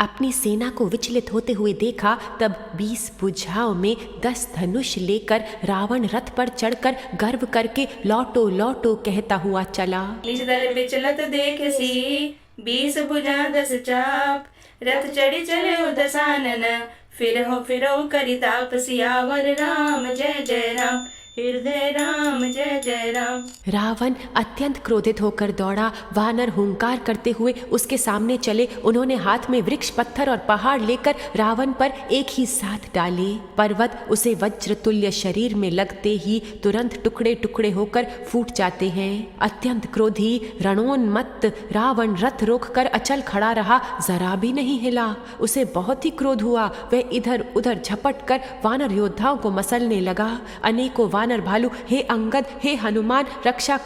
अपनी सेना को विचलित होते हुए देखा, तब 20 भुजाओं में 10 धनुष लेकर रावण रथ पर चढ़कर गर्व करके लौटो लौटो कहता हुआ चला। निज दल विचलत देख सी 20 भुजा 10 चाप, रथ चढ़ी चले दसानन, फिरो करी ताप, सियावर राम जय जय राम, हृदय राम जय जय राम। रावण अत्यंत क्रोधित होकर दौड़ा। वानर हुंकार करते हुए उसके सामने चले। उन्होंने हाथ में वृक्ष, पत्थर और पहाड़ लेकर रावण पर एक ही साथ डाले। पर्वत उसे वज्र तुल्य शरीर में लगते ही तुरंत टुकड़े टुकड़े होकर फूट जाते हैं। अत्यंत क्रोधी रणोन्मत्त रावण रथ रोककर अचल खड़ा रहा, जरा भी नहीं हिला। उसे बहुत ही क्रोध हुआ। वह इधर उधर झपट कर वानर योद्धाओं को मसलने लगा। अनेकों वानर भालू हे अंगद, हे हनुमान, रक्षा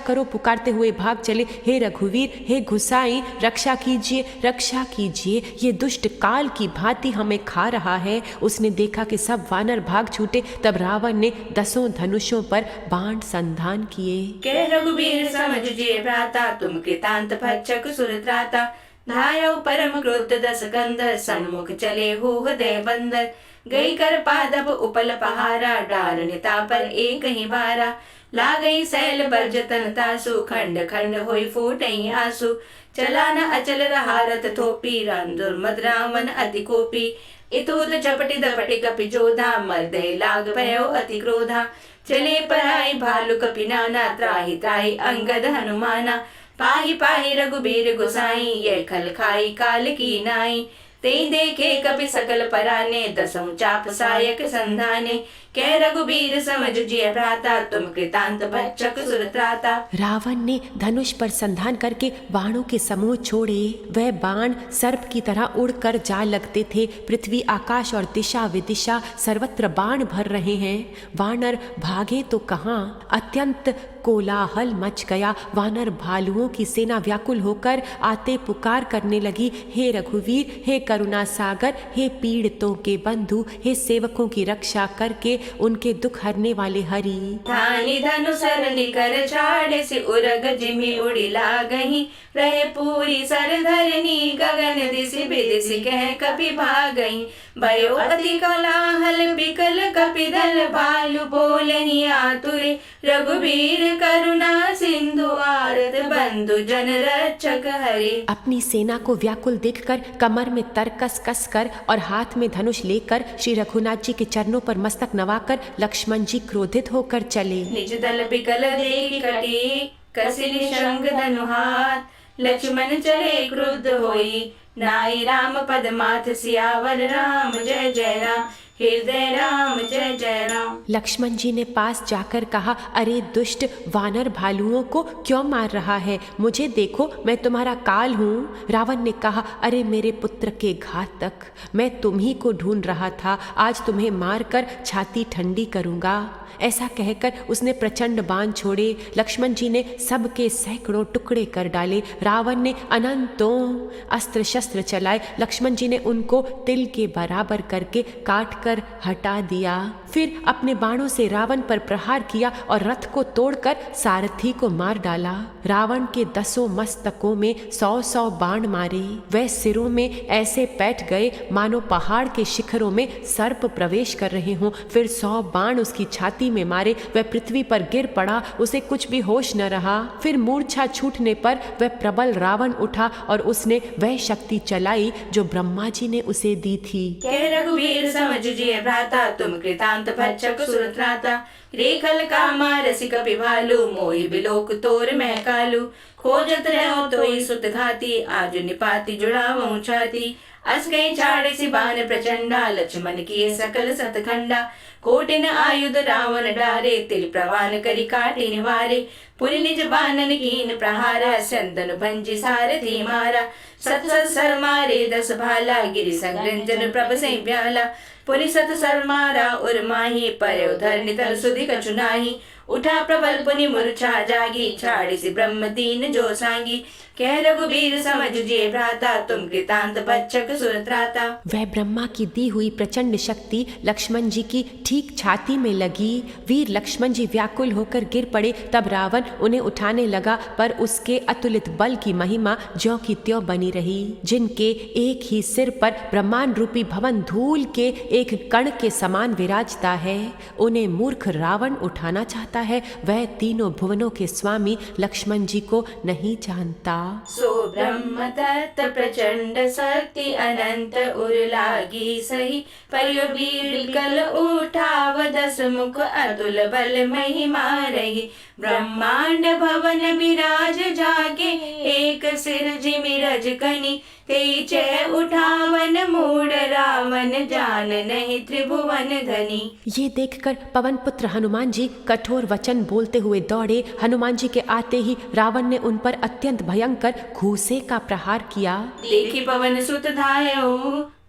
करो पुकारते हुए भाग चले। हे रघुवीर, हे घुसाई, रक्षा कीजिए, ये दुष्ट काल की भांति हमें खा रहा है। उसने देखा कि सब वानर भाग छूटे। तब रावण ने 10 धनुषों पर बाण संधान किए। के रघुवीर समझिए भ्राता, तुम कृतांत भक्षक सुरत्राता, धायौ परम क्रोध 10 कंदर, सन्मुख चले हो हृदय बंदर, गई कर पादप उपल पहारा, डारनिता पर एक ही बारा, ला गई सैल पर जतन तासु, खंड खंड होई फूटई आंसू, चला न अचल रहा रथ थोपी, रन दुर्मद रावण अति कोपी, इतुद झपटी दपटी कपि जोधा, मर्दे लाग भयो अति क्रोधा, चले पराई भालु कपि नाना, त्राहि त्राहि अंगद हनुमाना, पाहि पाहि रघुबीर गोसाई, ये खल खाई काल की नाई, ते देखे कपि सकल पराने, 10 चाप सायक संधाने, कह रघुबीर समझिए भ्राता, तुम कृतांत भक्षक सुरत्राता। रावण ने धनुष पर संधान करके बाणों के समूह छोड़े। वह बाण सर्प की तरह उड़कर जा लगते थे। पृथ्वी, आकाश और दिशा विदिशा सर्वत्र बाण भर रहे हैं। वानर भागे तो कहाँ, अत्यंत कोलाहल मच गया। वानर भालुओं की सेना व्याकुल होकर आते पुकार करने लगी, हे रघुवीर, हे करुणा सागर, हे पीड़ितों के बंधु, हे सेवकों की रक्षा करके उनके दुख हरने वाले हरि। धानी धनु सरनि कर छाड़े, से उरग जिमि उड़ी लागही, रहे पूरी सर धरनी, गगन दिशि बिदिशि कह कपि भागई, भयो अति कोलाहल बिकल कपिदल, भालु बोलहि आतुरे, रघुवीर करुणा सिंधु आरत, बंधु जन रक्षक हरे। अपनी सेना को व्याकुल देखकर कमर में तरकस कसकर और हाथ में धनुष लेकर श्री रघुनाथ जी के चरणों पर मस्तक नवाकर लक्ष्मण जी क्रोधित होकर चले। निज दल बिकल देखि कटी, कसिली शंख धनु हाथ, लक्ष्मण चले क्रुद्ध होई, नाई राम पद माथ, सियावर राम जय जय राम, हृदय राम जय जय राम। लक्ष्मण जी ने पास जाकर कहा, अरे दुष्ट, वानर भालुओं को क्यों मार रहा है? मुझे देखो, मैं तुम्हारा काल हूँ। रावण ने कहा, अरे मेरे पुत्र के घातक, मैं तुम्ही को ढूंढ रहा था। आज तुम्हें मारकर छाती ठंडी करूँगा। ऐसा कहकर उसने प्रचंड बाण छोड़े। लक्ष्मण जी ने सबके सैकड़ों टुकड़े कर डाले। रावण ने अनंतों अस्त्र शस्त्र चलाए। लक्ष्मण जी ने उनको तिल के बराबर करके काट कर हटा दिया। फिर अपने बाणों से रावण पर प्रहार किया और रथ को तोड़कर सारथी को मार डाला। रावण के 10 मस्तकों में 100-100 बाण मारे। वह सिरों में ऐसे बैठ गए मानो पहाड़ के शिखरों में सर्प प्रवेश कर रहे हों। फिर 100 बाण उसकी छाती में मारे। वह पृथ्वी पर गिर पड़ा, उसे कुछ भी होश न रहा। फिर मूर्छा छूटने पर वह प्रबल रावण उठा और उसने वह शक्ति चलाई जो ब्रह्मा जी ने उसे दी थी। कह रघुवीर समझिए भ्राता, तुम कृतांत भक्षक सुरत्राता, रेखल कामा रसिक विभालु, मोहि बिलोक तोर मैं कालू, खोजत रहो तो सुत घाती, आज निपाति जुड़ावो छाती, अस गई छाड़े सी बाण प्रचंडा, लक्ष्मण किए सकल सतखंडा, कोटिन आयुध रावण डारे, तिल प्रवान करी काटे निवारे, पुरि निज बानन कीन प्रहारा, संतन भंजी सारथी मारा, सत सर मारे 10 भाला, गिरि संग्रंजन प्रभ से ब्याला, पुरि सत सर मारा उर माही, पर उधर नितल सुधि कछु नाही, उठा प्रबल पुनि मूर्छा जागी, छाड़ी सी ब्रह्म दीन जो सांगी, कह रघुबीर समझिए भ्राता तुम कृतांत भक्षक सुरत्राता। वह ब्रह्मा की दी हुई प्रचंड शक्ति लक्ष्मण जी की ठीक छाती में लगी। वीर लक्ष्मण जी व्याकुल होकर गिर पड़े। तब रावण उन्हें उठाने लगा, पर उसके अतुलित बल की महिमा ज्यों की त्यों बनी रही। जिनके एक ही सिर पर ब्रह्मांड रूपी भवन धूल के एक कण के समान विराजता है, उन्हें मूर्ख रावण उठाना चाहता है। वह तीनों भुवनों के स्वामी लक्ष्मण जी को नहीं जानता। सो ब्रह्म तत्व प्रचंड शक्ति अनंत उर लागी सही। पर्यो वीर कल उठाव दस मुख अतुल बल महिमा रही। ब्रह्मांड भवन विराज जागे एक सिर जिमिरज कनी। तेज उठावन मूड रावण जान नहीं त्रिभुवन धनी। ये देखकर पवन पुत्र हनुमान जी कठोर वचन बोलते हुए दौड़े। हनुमान जी के आते ही रावण ने उन पर अत्यंत भयंकर घूसे का प्रहार किया। देखी पवन सुत धायो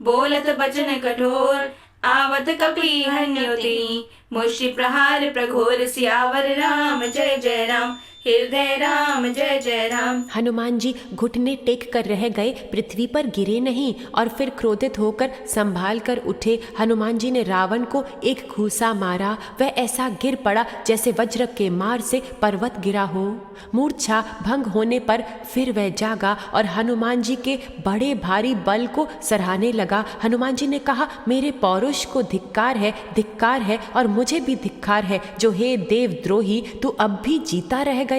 बोलत बचन कठोर। आवत कपि हन्योती मुष्टि प्रहार प्रघोर। सियावर राम जय जय राम हृदय राम जय जय राम। हनुमान जी घुटने टेक कर रह गए, पृथ्वी पर गिरे नहीं और फिर क्रोधित होकर संभाल कर उठे। हनुमान जी ने रावण को एक घूसा मारा। वह ऐसा गिर पड़ा जैसे वज्र के मार से पर्वत गिरा हो। मूर्छा भंग होने पर फिर वह जागा और हनुमान जी के बड़े भारी बल को सराहने लगा। हनुमान जी ने कहा, मेरे पौरुष को धिक्कार है और मुझे भी धिक्कार है जो हे देवद्रोही तू अब भी जीता रह गया।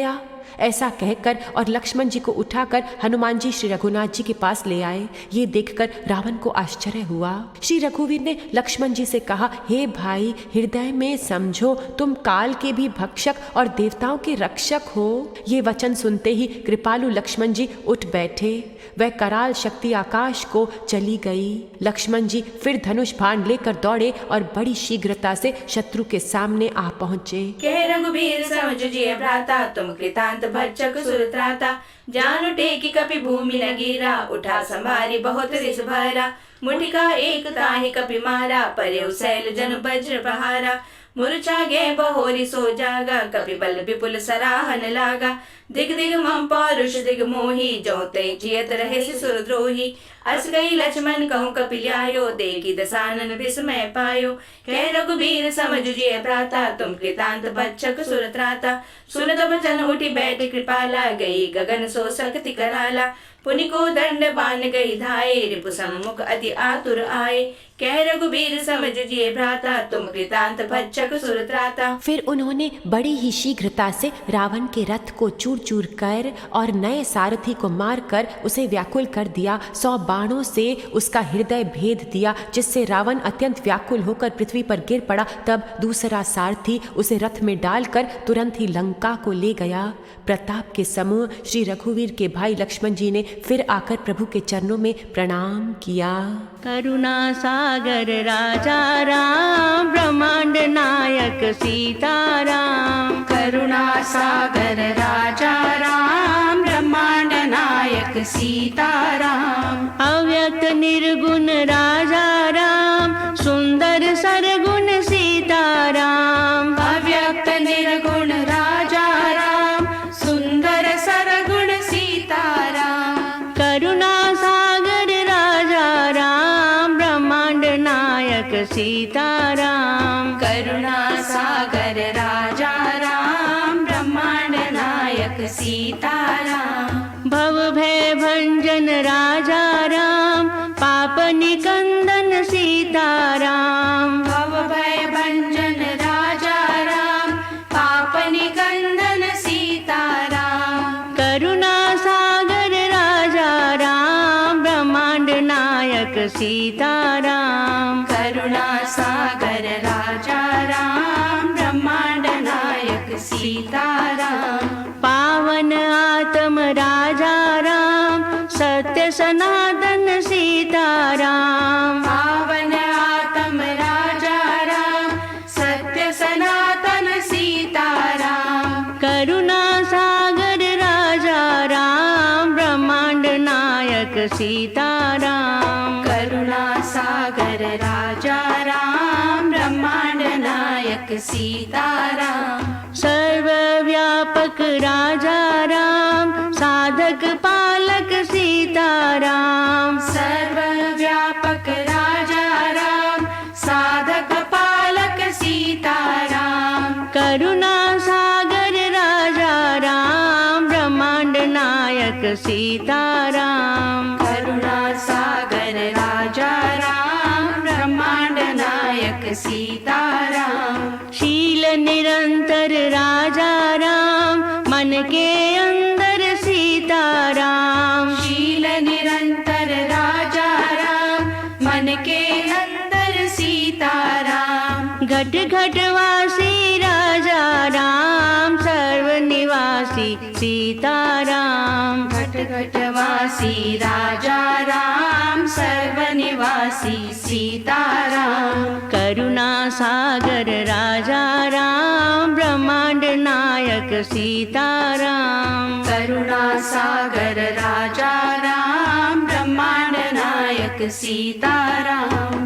ऐसा कहकर और लक्ष्मण जी को उठाकर हनुमान जी श्री रघुनाथ जी के पास ले आए। ये देखकर रावण को आश्चर्य हुआ। श्री रघुवीर ने लक्ष्मण जी से कहा, हे भाई, हृदय में समझो तुम काल के भी भक्षक और देवताओं के रक्षक हो। ये वचन सुनते ही कृपालु लक्ष्मण जी उठ बैठे। वह कराल शक्ति आकाश को चली गई। लक्ष्मण जी फिर धनुष बाण लेकर दौड़े और बड़ी शीघ्रता से शत्रु के सामने आ पहुंचे। कह रघुबीर समझिए भ्राता तुम कृतांत भक्षक सुरत्राता। जान टेकी कपि भूमि लगीरा उठा संभारी बहुत रिस भरा। मुठिका एक ताहि कपि मारा पर्यो शैल जन वज्र प्रहारा। मूर्छा गे बहोरी सो जागा कपि बल विपुल सराहन लागा। दिग दिग मम पौरुष दिग मोही जो ते जियत रहे सुरद्रोही। अस गई लक्ष्मण कहूँ कपि ल्यायो देखी दसानन विस्मय पायो। कह रघुबीर समझिए भ्राता तुम कृतांत भक्षक सुरत्राता। सुनत वचन उठी बैठ कृपाला गई गगन सो शक्ति कराला। पुनि को दंड बान गई धाये रिपु सम्मुख अति आतुर आए। कह रघुबीर समझिए भ्राता तुम कृतांत भक्षक सुरत्राता। फिर उन्होंने बड़ी ही शीघ्रता से रावण के रथ को चूर चूर कर और नए सारथी को मार कर उसे व्याकुल कर दिया। 100 बाणों से उसका हृदय भेद दिया, जिससे रावण अत्यंत व्याकुल होकर पृथ्वी पर गिर पड़ा। तब दूसरा सारथी उसे रथ में डालकर तुरंत ही लंका को ले गया। प्रताप के समूह श्री रघुवीर के भाई लक्ष्मण जी ने फिर आकर प्रभु के चरणों में प्रणाम किया। करुणा सागर राजा राम ब्रह्मांड नायक सीताराम। करुणा सागर राजा राम ब्रह्मांड नायक सीताराम। अव्यक्त निर्गुण राजा राम सुंदर सरगुण सीताराम। अव्यक्त निर्गुण राजा राम सुंदर सरगुण सीताराम। करुणा सागर राजा राम ब्रह्मांड नायक सीताराम। करुणा सागर राजा राम ब्रह्मांड नायक सीताराम। भव भय भंजन राजा राम पाप निकंदन सीताराम। भव भय भंजन राजा राम पाप निकंदन सीताराम। करुणा सागर राजा राम ब्रह्मांड नायक सीताराम। करुणा सागर राजा राम ब्रह्मांड नायक सीताराम। पावन आत्म राजा राम सत्य सनातन सीताराम। पावन आत्म राजा राम सत्य सनातन सीताराम। करुणा सागर राजा राम ब्रह्मांड नायक सीताराम। करुणा सागर राजा राम ब्रह्मांड नायक सीताराम। सर्वव्यापक राजा राम साधक पा राम। करुणा सागर राजा राम, ब्रह्मांड नायक सीताराम। शील निरंतर राजा राम, मन के अंदर सीताराम। शील निरंतर राजा राम, मन के अंदर सीताराम। घट घट वासी राजा राम, सर्व निवासी सीताराम। घट घट वासी राजा राम, सर्व निवासी सीताराम। करुणा सागर राजा राम, ब्रह्मांड नायक सीताराम। करुणा सागर राजा राम, ब्रह्मांड नायक सीताराम।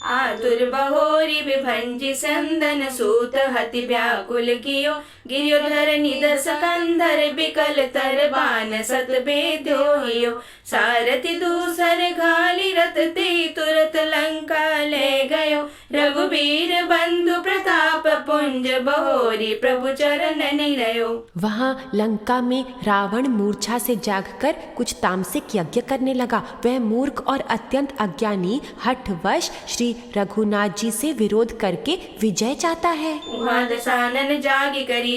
आतुर बहोरी विभंजि संदन सूत हति व्याकुल कियो, गिरियोधर निदस कंधर बिकल तर बान सत बेद्यो हियो। सारथि दूसर घाली रथ ते तुरत लंका ले गयो, रघुबीर बंधु प्रताप पुंज बहोरी प्रभु चरण निरयो। वहाँ लंका में रावण मूर्छा से जागकर कुछ तामसिक यज्ञ करने लगा। वह मूर्ख और अत्यंत अज्ञानी हठवश श्री रघुनाथ जी से विरोध करके विजय चाहता है। वहाँ दशानन जागी करी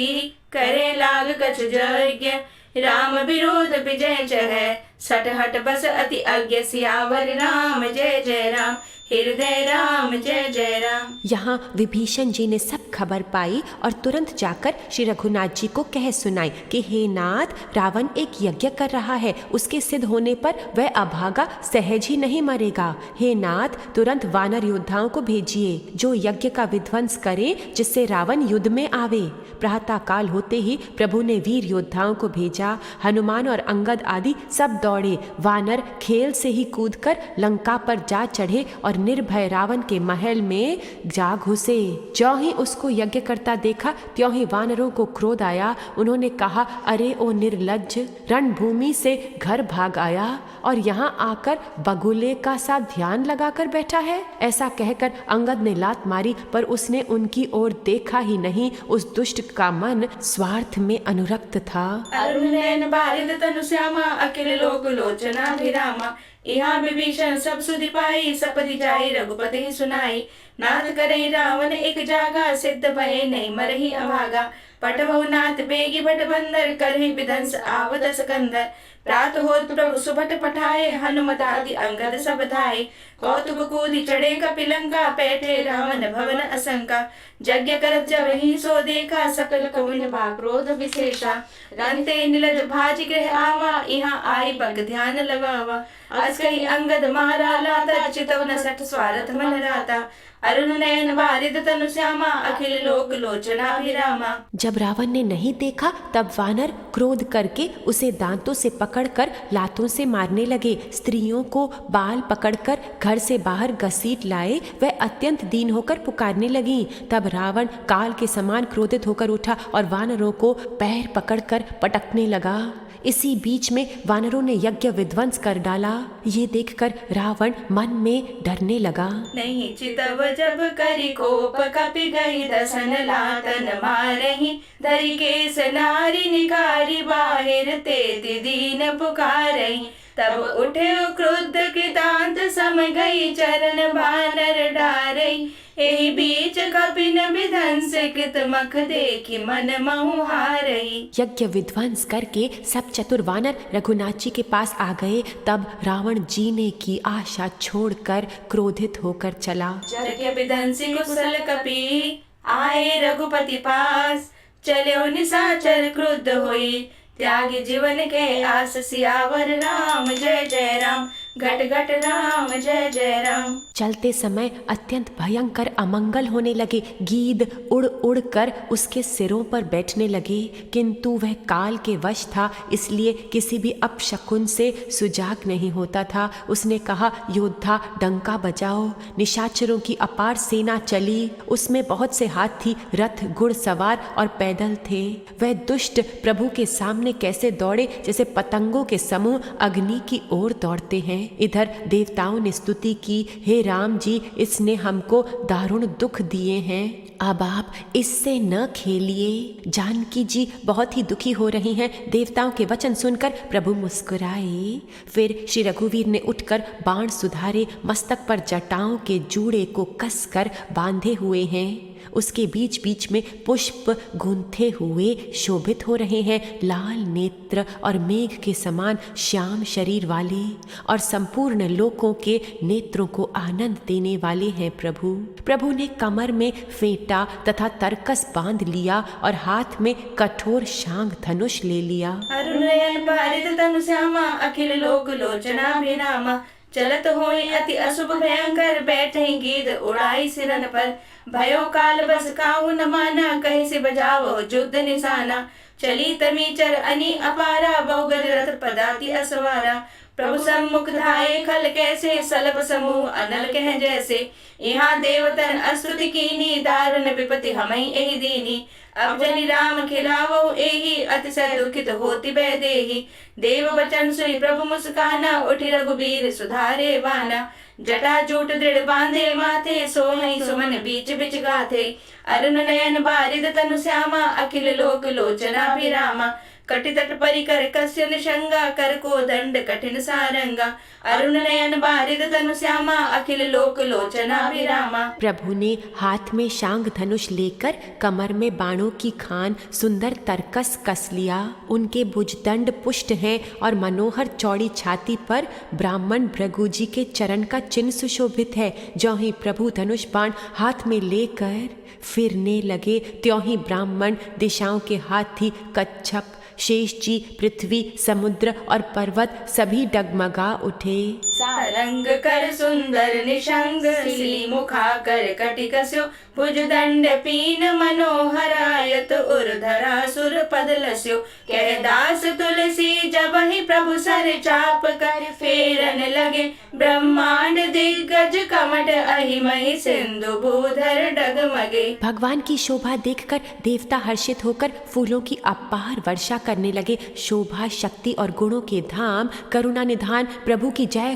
करे लाग कछ यज्ञ, राम विरोध विजय चढ़े सठ हट बस अति अज्ञ। सियावर राम जय जय राम, हृदय राम जय जय राम। यहाँ विभीषण जी ने सब खबर पाई और तुरंत जाकर श्री रघुनाथ जी को कह सुनाई कि हे नाथ, रावण एक यज्ञ कर रहा है, उसके सिद्ध होने पर वह अभागा सहज ही नहीं मरेगा। हे नाथ, तुरंत वानर योद्धाओं को भेजिए जो यज्ञ का विध्वंस करे, जिससे रावण युद्ध में आवे। प्रातः काल होते ही प्रभु ने वीर योद्धाओं को भेजा। हनुमान और अंगद आदि सब दौड़े। वानर खेल से ही कूदकर लंका पर जा चढ़े और निर्भय रावण के महल में जा घुसे। ज्यों ही उसको यज्ञ करता देखा त्यों ही वानरों को क्रोध आया। उन्होंने कहा, अरे ओ निर्लज्ज, रणभूमि से घर भाग आया और यहाँ आकर बगुले का सा ध्यान लगाकर बैठा है। ऐसा कहकर अंगद ने लात मारी, पर उसने उनकी ओर देखा ही नहीं। उस दुष्ट का मन स्वार्थ में अनुरक्त था। अरुण नयन बारिद तनु श्यामा, अखिल लोक लोचना भिरामा। यहाँ विभीषण सब सुधि पाई, सपदि जाई रघुपति ही सुनाई। नाथ करई रावण एक जागा, सिद्ध भय नहीं मरहि अभागा। पटवहु नाथ बेगी भट बंदर, करहि विध्वंस आवत सकंदर। प्रात होत प्रभु सुभट पठाए, हनुमत आदि अंगद सब धाये। कौतुक कूदि चढ़े कपिलंका, पैठे रावण भवन असंका। यज्ञ करत जब ही सो देखा, सकल कौन भा क्रोध विशेषा। रंते नीलज भाज गृह आवा, यहाँ आई बग ध्यान लगावा। अस कही अंगद मारा लाता, चितवन सठ स्वारथ मन राता। अरुण नयन बारिद तनु श्यामा, अखिल लोक लोचना भिरामा। जब रावण ने नहीं देखा तब वानर क्रोध करके उसे दांतों से पकड़कर लातों से मारने लगे। स्त्रियों को बाल पकड़कर घर से बाहर घसीट लाए। वह अत्यंत दीन होकर पुकारने लगी। तब रावण काल के समान क्रोधित होकर उठा और वानरों को पैर पकड़कर पटकने लगा। इसी बीच में वानरों ने यज्ञ विध्वंस कर डाला। ये देखकर रावण मन में डरने लगा। नहीं चितव जब करी कोप, कपि गई दसन लातन मारही। धरि केस नारी निकारी, बाहिर तेति दीन पुकारही। तब उठे क्रुद्ध कृतांत, सम गई चरण बानर डारई। एहि बीच कपिन विध्वंस, कृत मख देखि मन महु हारई। यज्ञ विध्वंस करके सब चतुर वानर रघुनाथ जी के पास आ गए। तब रावण जीने की आशा छोड़कर क्रोधित होकर चला। यज्ञ विध्वंसी कुशल कपि, आए रघुपति पास। चले निशाचर क्रुद्ध होई, त्यागी जीवन के आस। सियावर राम जय जय राम, घट घट राम जय जय राम। चलते समय अत्यंत भयंकर अमंगल होने लगे। गीद उड़ उड़ कर उसके सिरों पर बैठने लगे, किंतु वह काल के वश था, इसलिए किसी भी अपशकुन से सुजाग नहीं होता था। उसने कहा, योद्धा डंका बजाओ। निशाचरों की अपार सेना चली। उसमें बहुत से हाथी, रथ, घुड़सवार और पैदल थे। वह दुष्ट प्रभु के सामने कैसे दौड़े, जैसे पतंगों के समूह अग्नि की ओर दौड़ते हैं। इधर देवताओं ने स्तुति की, हे राम जी, इसने हमको दारुण दुख दिए हैं। अब आप इससे न खेलिए। जानकी जी बहुत ही दुखी हो रही हैं। देवताओं के वचन सुनकर प्रभु मुस्कुराए। फिर श्री रघुवीर ने उठकर बाण सुधारे, मस्तक पर जटाओं के जूड़े को कसकर बांधे हुए हैं। उसके बीच बीच में पुष्प गूंथे हुए शोभित हो रहे हैं। लाल नेत्र और मेघ के समान श्याम शरीर वाले और संपूर्ण लोकों के नेत्रों को आनंद देने वाले हैं प्रभु। प्रभु ने कमर में फेंटा तथा तरकस बांध लिया और हाथ में कठोर शांग धनुष ले लिया। अरुणयन भारित तनु श्यामा अखिल लोक लोचना विरामा। चलत होए अति अशुभ भयंकर बैठे गीध उड़ाई सिरन पर। भयो काल बस काहू न माना कहे से बजावो युद्ध निशाना। चली तमीचर अनी अपारा बहुगज रथ पदाति असवारा। प्रभु सम्मुख धाये खल कैसे सलभ समूह अनल कह जैसे। यहाँ देवतन अस्तुति कीनी दारुण विपति हमई एहि दीनी। अब जनि राम खिलावो एहि अतिशय दुखित होति भय देहि। देव वचन सुनि प्रभु मुस्काना उठि रघुबीर सुधारे बाना। जटा जूट दृढ़ बांधे माथे सोहई सुमन बीच बिच गाथे। अरुण नयन बारिद तनु श्यामा अखिल लोक लोचना विरामा। कटि तट परिकर कस्य निशंगा कर को दंड कठिन सारंगा। अरुण नयन बारिद तनु श्यामा अखिल लोक लोचना विरामा। प्रभु ने हाथ में शांग धनुष लेकर कमर में बाणों की खान सुंदर तरकस कस लिया। उनके भुजदंड पुष्ट हैं और मनोहर चौड़ी छाती पर ब्राह्मण भृगु जी के चरण का चिन्ह सुशोभित है। ज्यों ही प्रभु धनुष बाण हाथ में लेकर फिरने लगे, त्यों ही ब्राह्मण दिशाओं के हाथी कच्छप शेष जी पृथ्वी समुद्र और पर्वत सभी डगमगा उठे। सारंग कर सुंदर निशंग सिली मुखा कर कटि कस्यो। भुजदंड पीन मनोहरायत उर्धरा सुर पद लस्यो। कह दास तुलसी जब ही प्रभु सर चाप कर फेरन लगे। ब्रह्मांड दिग्गज कमट अहिमहि सिंधु भूधर डगमगे। भगवान की शोभा देखकर देवता हर्षित होकर फूलों की अपार वर्षा करने लगे। शोभा शक्ति और गुणों के धाम करुणा निधान प्रभु की जय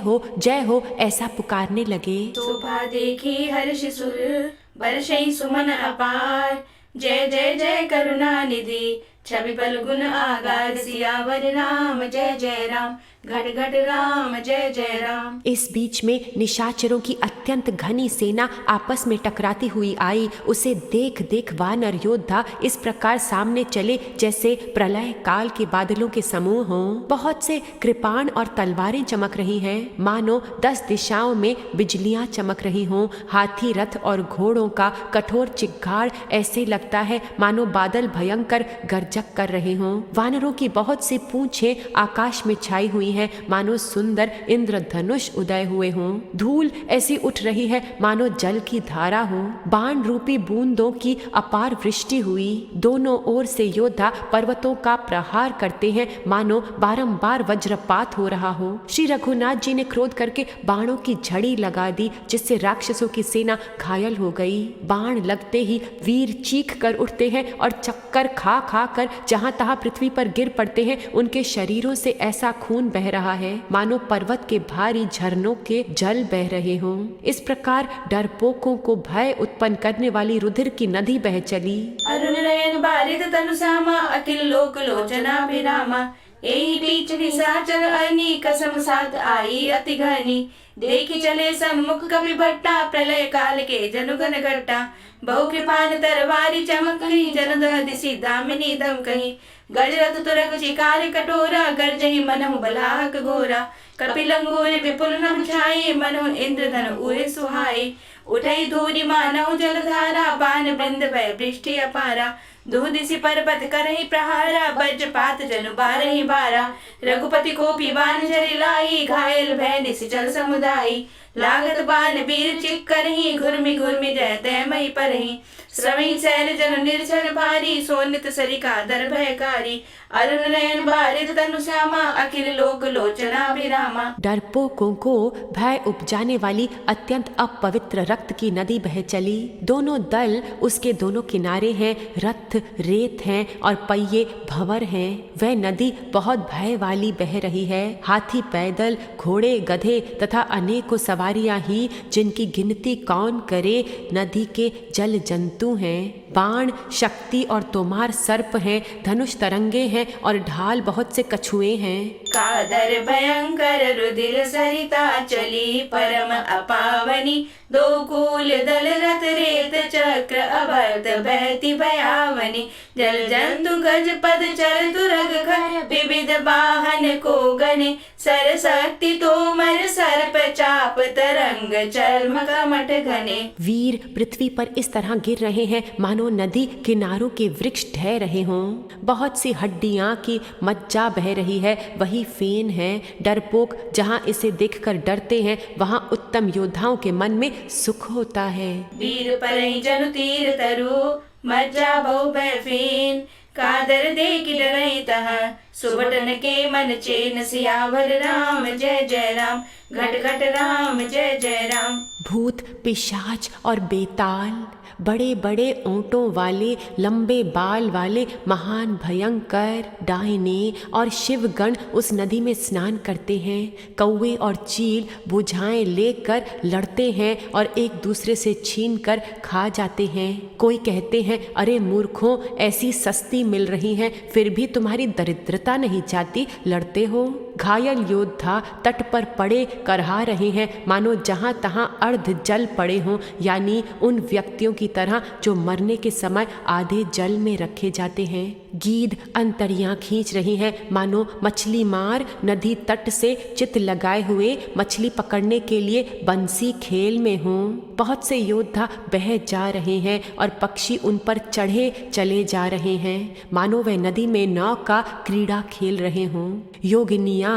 हो ऐसा पुकारने लगे। शोभा देखी हर्ष सुर बरसई सुमन अपार। जय जय जय करुणा निधि छवि बल गुण आगार। सियावर राम जय जय राम घट घट राम जय जय राम। इस बीच में निशाचरों की अत्यंत घनी सेना आपस में टकराती हुई आई। उसे देख देख वानर योद्धा इस प्रकार सामने चले जैसे प्रलय काल के बादलों के समूह हों। बहुत से कृपाण और तलवारें चमक रही हैं, मानो 10 दिशाओं में बिजलियां चमक रही हों। हाथी रथ और घोड़ों का कठोर चिक्कार ऐसे लगता है मानो बादल भयंकर गर्जक कर रहे हों। वानरों की बहुत सी पूंछें आकाश में छाई हुई है, मानो सुंदर इंद्रधनुष उदय हुए हों। धूल ऐसी उठ रही है मानो जल की धारा हो। बाण रूपी बूंदों की अपार वृष्टि हुई। दोनों ओर से योद्धा पर्वतों का प्रहार करते हैं, मानो बारंबार वज्रपात हो रहा हो। श्री रघुनाथ जी ने क्रोध करके बाणों की झड़ी लगा दी, जिससे राक्षसों की सेना घायल हो गई। बाण लगते ही वीर चीख कर उठते हैं और चक्कर खा खा कर जहां तहां पृथ्वी पर गिर पड़ते हैं। उनके शरीरों से ऐसा खून बह रहा है मानो पर्वत के भारी झरनों के जल बह रहे हों। इस प्रकार डरपोकों को भय उत्पन्न करने वाली रुधिर की नदी बह चली। अरुण नयन बारिद तनु श्यामा अखिल लोक लोचना विरामा। एहि बीच निशाचर अनी कसम साथ आई अति घनी। देखी चले सम्मुख कवि भट्टा प्रलय काल के जनुगन घट्टा। बहु कृपान तरवारी चमकही जनदह दिशि दामिनी दम कही। गजरथ तुरग शिकार कटोरा गर्जहि मनहु बलाहक घोरा। कपिलंगूर विपुल नभ छाई मनहु इंद्रधन उरे सुहाई। उठई धूरी मानहु जलधारा बाण वृंद भय वृष्टि अपारा। दुह दिशि पर्वत करहि प्रहारा वज्रपात जनु बारहि बारा। रघुपति को बाण झरि लाई घायल भय निशिचल समुदायी। लागत बाण वीर चिक करहि घुर्मि घुर्मि जय तय मई परहि। श्रवई शैल जन निर्जन भारी सोनित सरिका दर भयकारी। अरुण नयन बारिद तनु श्यामा अखिल लोक लोचना विरामा। डरपोकों को भय उपजाने वाली अत्यंत अपवित्र रक्त की नदी बह चली। दोनों दल उसके दोनों किनारे हैं, रथ रेत हैं और पहिए भंवर हैं। वह नदी बहुत भय वाली बह रही है। हाथी पैदल, घोड़े गधे तथा अनेकों सवार सवारियां ही जिनकी गिनती कौन करे, नदी के जल जंतु हैं। बाण शक्ति और तोमार सर्प हैं, धनुष तरंगे हैं और ढाल बहुत से कछुए हैं। कादर भयंकर रुधिर सरिता चली परम अपावनी, दो कूल दल रथ रेत चक्र अभर्त बहती भयावनी। जल जंतु गज पद चल तुरग खर, विविध वाहन को गने, सर शक्ति तोमर सर्प चाप तरंग चर्म कमट घने। वीर पृथ्वी पर इस तरह गिर रहे हैं मानो नदी किनारों के वृक्ष ढह रहे हों। बहुत सी हड्डियां की मज्जा बह रही है, वही फेन है। डरपोक जहाँ इसे देखकर डरते हैं, वहाँ उत्तम योद्धाओं के मन में सुख होता है। वीर परई जनु तीर तरु, मज्जा बहु भय फेन, कादर देख डरई तह, सुबटन के मन चेन। सियावर राम जय जय राम, घट घट राम जय जय राम। भूत पिशाच और बेताल, बड़े बड़े ओंटों वाले, लंबे बाल वाले, महान भयंकर डायने और शिवगण उस नदी में स्नान करते हैं। कौवे और चील बुझाएं लेकर लड़ते हैं और एक दूसरे से छीन कर खा जाते हैं। कोई कहते हैं, अरे मूर्खों, ऐसी सस्ती मिल रही हैं, फिर भी तुम्हारी दरिद्रता नहीं जाती, लड़ते हो। घायल योद्धा तट पर पड़े करहा रहे हैं, मानो जहाँ तहाँ अर्ध जल पड़े हों, यानी उन व्यक्तियों की तरह जो मरने के समय आधे जल में रखे जाते हैं। गीध अंतड़ियां खींच रही हैं, मानो मछली मार नदी तट से चित लगाए हुए मछली पकड़ने के लिए बंसी खेल में हों। बहुत से योद्धा बह जा रहे हैं और पक्षी उन पर चढ़े चले जा रहे हैं, मानो वे नदी में नाव का क्रीड़ा खेल रहे हों। योगिनियां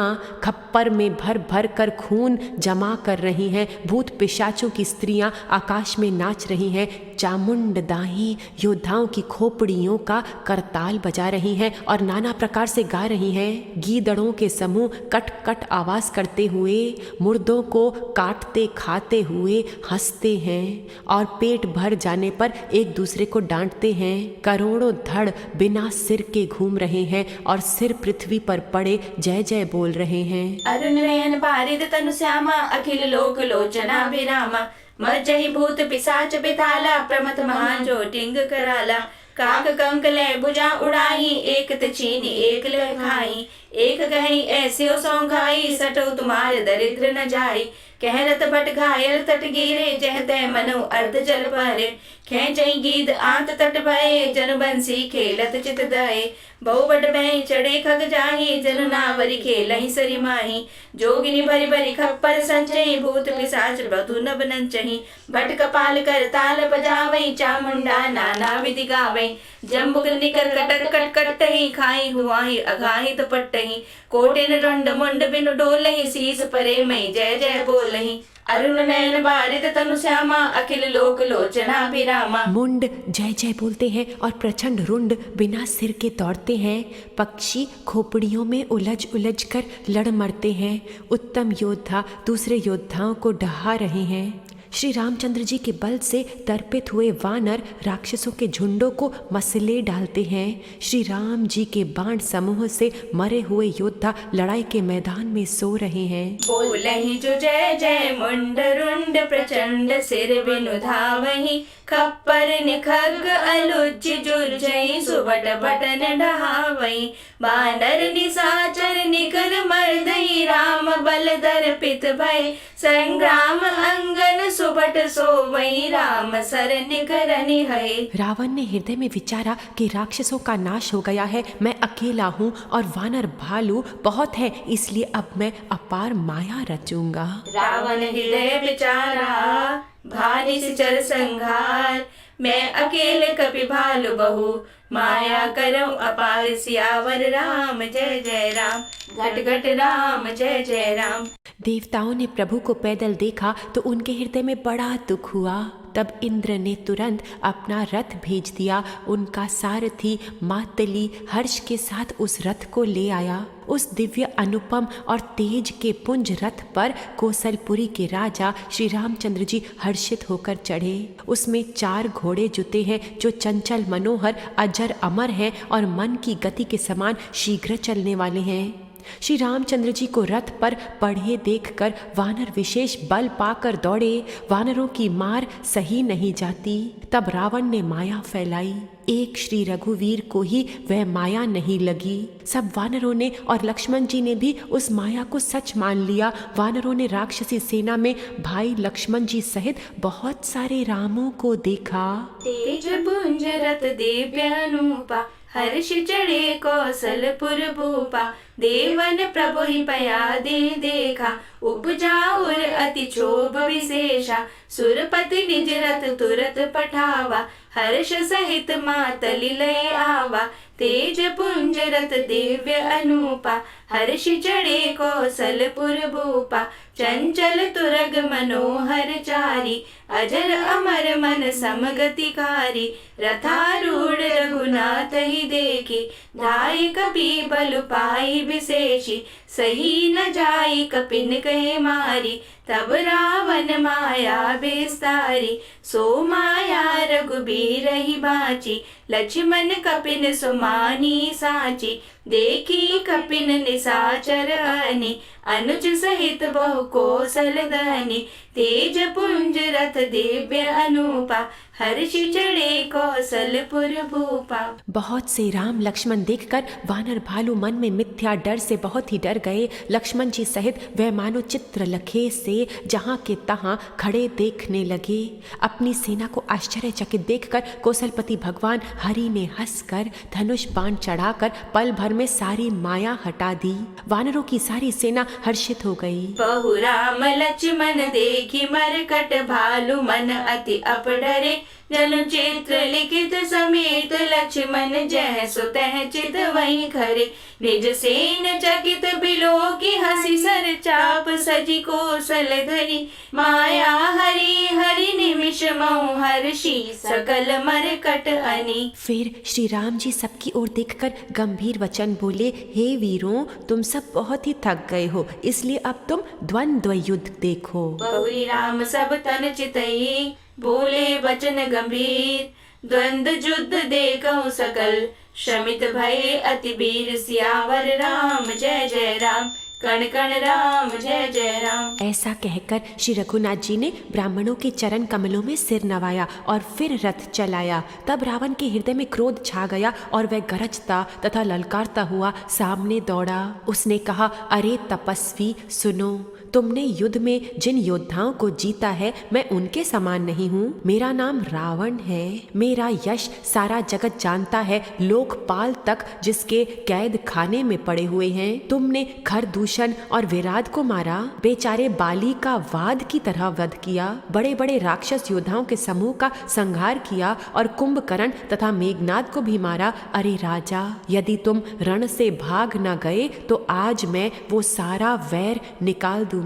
खप्पर में भर भर कर खून जमा कर रही हैं। भूत पिशाचों की स्त्रियां आकाश में नाच रही हैं। चामुंड दाही योद्धाओं की खोपड़ियों का करताल बजा रही हैं और नाना प्रकार से गा रही हैं। गीदड़ों के समूह कट कट आवाज करते हुए मुर्दों को काटते खाते हुए हंसते हैं और पेट भर जाने पर एक दूसरे को डांटते हैं। करोड़ों धड़ बिना सिर के घूम रहे हैं और सिर पृथ्वी पर पड़े जय जय बोल रहे हैं। अरुण नयन बारिद तनु श्यामा, अखिल लोक लोचना विरामा। मज्जहि भूत पिशाच बिताला, प्रमथ महान जो टिंग कराला। काक कंक ले भुजा उड़ाई, एक तछीनी एक ले खाई। एक कहीं ऐसे सौंघाई, सटो तुम्हारे दरिद्र न जाई। कहरत भट घायल तट गिरे, जहते मनो अर्ध जल भरे। खेचई गीत आंत तट भये, जन बंसी खेलत चित दये। बहु बट भय चढ़े खग जाही, जन नावरी खेलहि सरी माही। जोगिनी भरी भरी खप्पर संचही, भूत पिशाच बधु नभ नंचही। भट कपाल कर ताल बजावई, चामुंडा नाना विधि गावई। जम्बुक निकर कटक कट कटही, खाई हुआही अघाही तपटही। कोटिन रंड मुंड बिनु डोलही, शीस परे मई जय जय बोलही। अरुण नयन बारिद तनु श्यामा, अखिल लोक लोचना विरामा। मुंड जय जय बोलते हैं और प्रचंड रुंड बिना सिर के दौड़ते हैं। पक्षी खोपड़ियों में उलझ उलझ कर लड़ मरते हैं। उत्तम योद्धा दूसरे योद्धाओं को डहा रहे हैं। श्री रामचंद्र जी के बल से दर्पित हुए वानर राक्षसों के झुंडों को मसले डालते हैं। श्री राम जी के बाण समूह से मरे हुए योद्धा लड़ाई के मैदान में सो रहे हैं। बोलहि जो जय जय मुंड रुंड, प्रचंड सिर बिनु धावहि। खप्पर निखग अलुज जुर्जई, सुबट बटन डहावई। बानर निशाचर निकर मर्दई, राम बल दर्पित भय। संग्राम अंगन सुबट सोवई, राम सर निकरनि है। रावण ने हृदय में विचारा कि राक्षसों का नाश हो गया है, मैं अकेला हूँ और वानर भालू बहुत है, इसलिए अब मैं अपार माया रचूंगा। रावण हृदय विचारा, भारी चर संघार। मैं अकेले कपि भालु बहु, माया करऊं अपार। सियावर राम जय जय राम, घट घट राम जय जय राम। देवताओं ने प्रभु को पैदल देखा तो उनके हृदय में बड़ा दुख हुआ। तब इंद्र ने तुरंत अपना रथ भेज दिया। उनका सारथी मातली हर्ष के साथ उस रथ को ले आया। उस दिव्य अनुपम और तेज के पुंज रथ पर कौशलपुरी के राजा श्री रामचंद्र जी हर्षित होकर चढ़े। उसमें 4 घोड़े जुते हैं जो चंचल मनोहर अजर अमर हैं और मन की गति के समान शीघ्र चलने वाले हैं। श्री रामचंद्र जी को रथ पर पढ़े देखकर वानर विशेष बल पाकर दौड़े। वानरों की मार सही नहीं जाती। तब रावण ने माया फैलाई। एक श्री रघुवीर को ही वह माया नहीं लगी। सब वानरों ने और लक्ष्मण जी ने भी उस माया को सच मान लिया। वानरों ने राक्षसी सेना में भाई लक्ष्मण जी सहित बहुत सारे रामों को देखा। तेज पुंज रथ दिव्य अनूपा, हर्ष चढ़े कौशलपुर भूपा। देवन प्रभु ही पया दे देखा, उपजा और अति क्षोभ विशेषा। सुरपति निज रथ तुरत पठावा, हर्ष सहित मातलि लय आवा। तेज पुंज रथ दिव्य अनूपा, हर्ष चढ़े कौशलपुर भूपा। चंचल तुरग मनोहर चारी, अजर अमर मन समगतिकारी। रथारूढ़ रघुनाथ ही देखी, धाई कपि बल पाई विशेषी। सही न जाई कपिन कहे मारी, तब रावण माया बेस्तारी। सो माया रघुबीर ही बाची, लक्ष्मण कपिन सुमानी साची। देखी कपिन निशाचर आनी, अनुज सहित बहु कौशल दानी। तेज पुंज रथ दिव्य अनूपा, हर्ष चढ़े कौशलपुर भूपा। बहुत से राम लक्ष्मण देखकर वानर भालू मन में मिथ्या डर से बहुत ही डर गए। लक्ष्मण जी सहित वह मानो चित्र लखे से जहाँ के तहाँ खड़े देखने लगे। अपनी सेना को आश्चर्यचकित देखकर कौशलपति भगवान हरि ने हंसकर धनुष बाण चढ़ाकर पल भर में सारी माया हटा दी। वानरों की सारी सेना हर्षित हो गई। बहु राम लक्ष्मण देखी मरकट, भालू मन अति अपडरे। जनु चित्र लिखित समेत, लक्ष्मण जह सुतह चित वही खरे। निज सेन चकित बिलो की हंसी, सर चाप सजी कौशल धरी। माया हरि हरि निमिष महु हर्षि, सकल मरकट अनी। फिर श्री राम जी सबकी ओर देखकर गंभीर वचन बोले, हे वीरों, तुम सब बहुत ही थक गए हो, इसलिए अब तुम द्वंद्व युद्ध देखो। बहुरी राम सब तन चितई, बोले वचन गंभीर। द्वंद्व युद्ध देखो सकल, शमित भय अति वीर। सियावर राम जय जय राम, कण कण राम जय जय राम। ऐसा कहकर श्री रघुनाथ जी ने ब्राह्मणों के चरण कमलों में सिर नवाया और फिर रथ चलाया। तब रावण के हृदय में क्रोध छा गया और वह गरजता तथा ललकारता हुआ सामने दौड़ा। उसने कहा, अरे तपस्वी सुनो, तुमने युद्ध में जिन योद्धाओं को जीता है मैं उनके समान नहीं हूँ। मेरा नाम रावण है। मेरा यश सारा जगत जानता है, लोकपाल तक जिसके कैद खाने में पड़े हुए हैं। तुमने खरदूषण और विराट को मारा, बेचारे बाली का वाद की तरह वध किया, बड़े बड़े राक्षस योद्धाओं के समूह का संहार किया और कुंभकर्ण तथा मेघनाद को भी मारा। अरे राजा, यदि तुम रण से भाग न गए तो आज मैं वो सारा वैर निकाल दूंगा।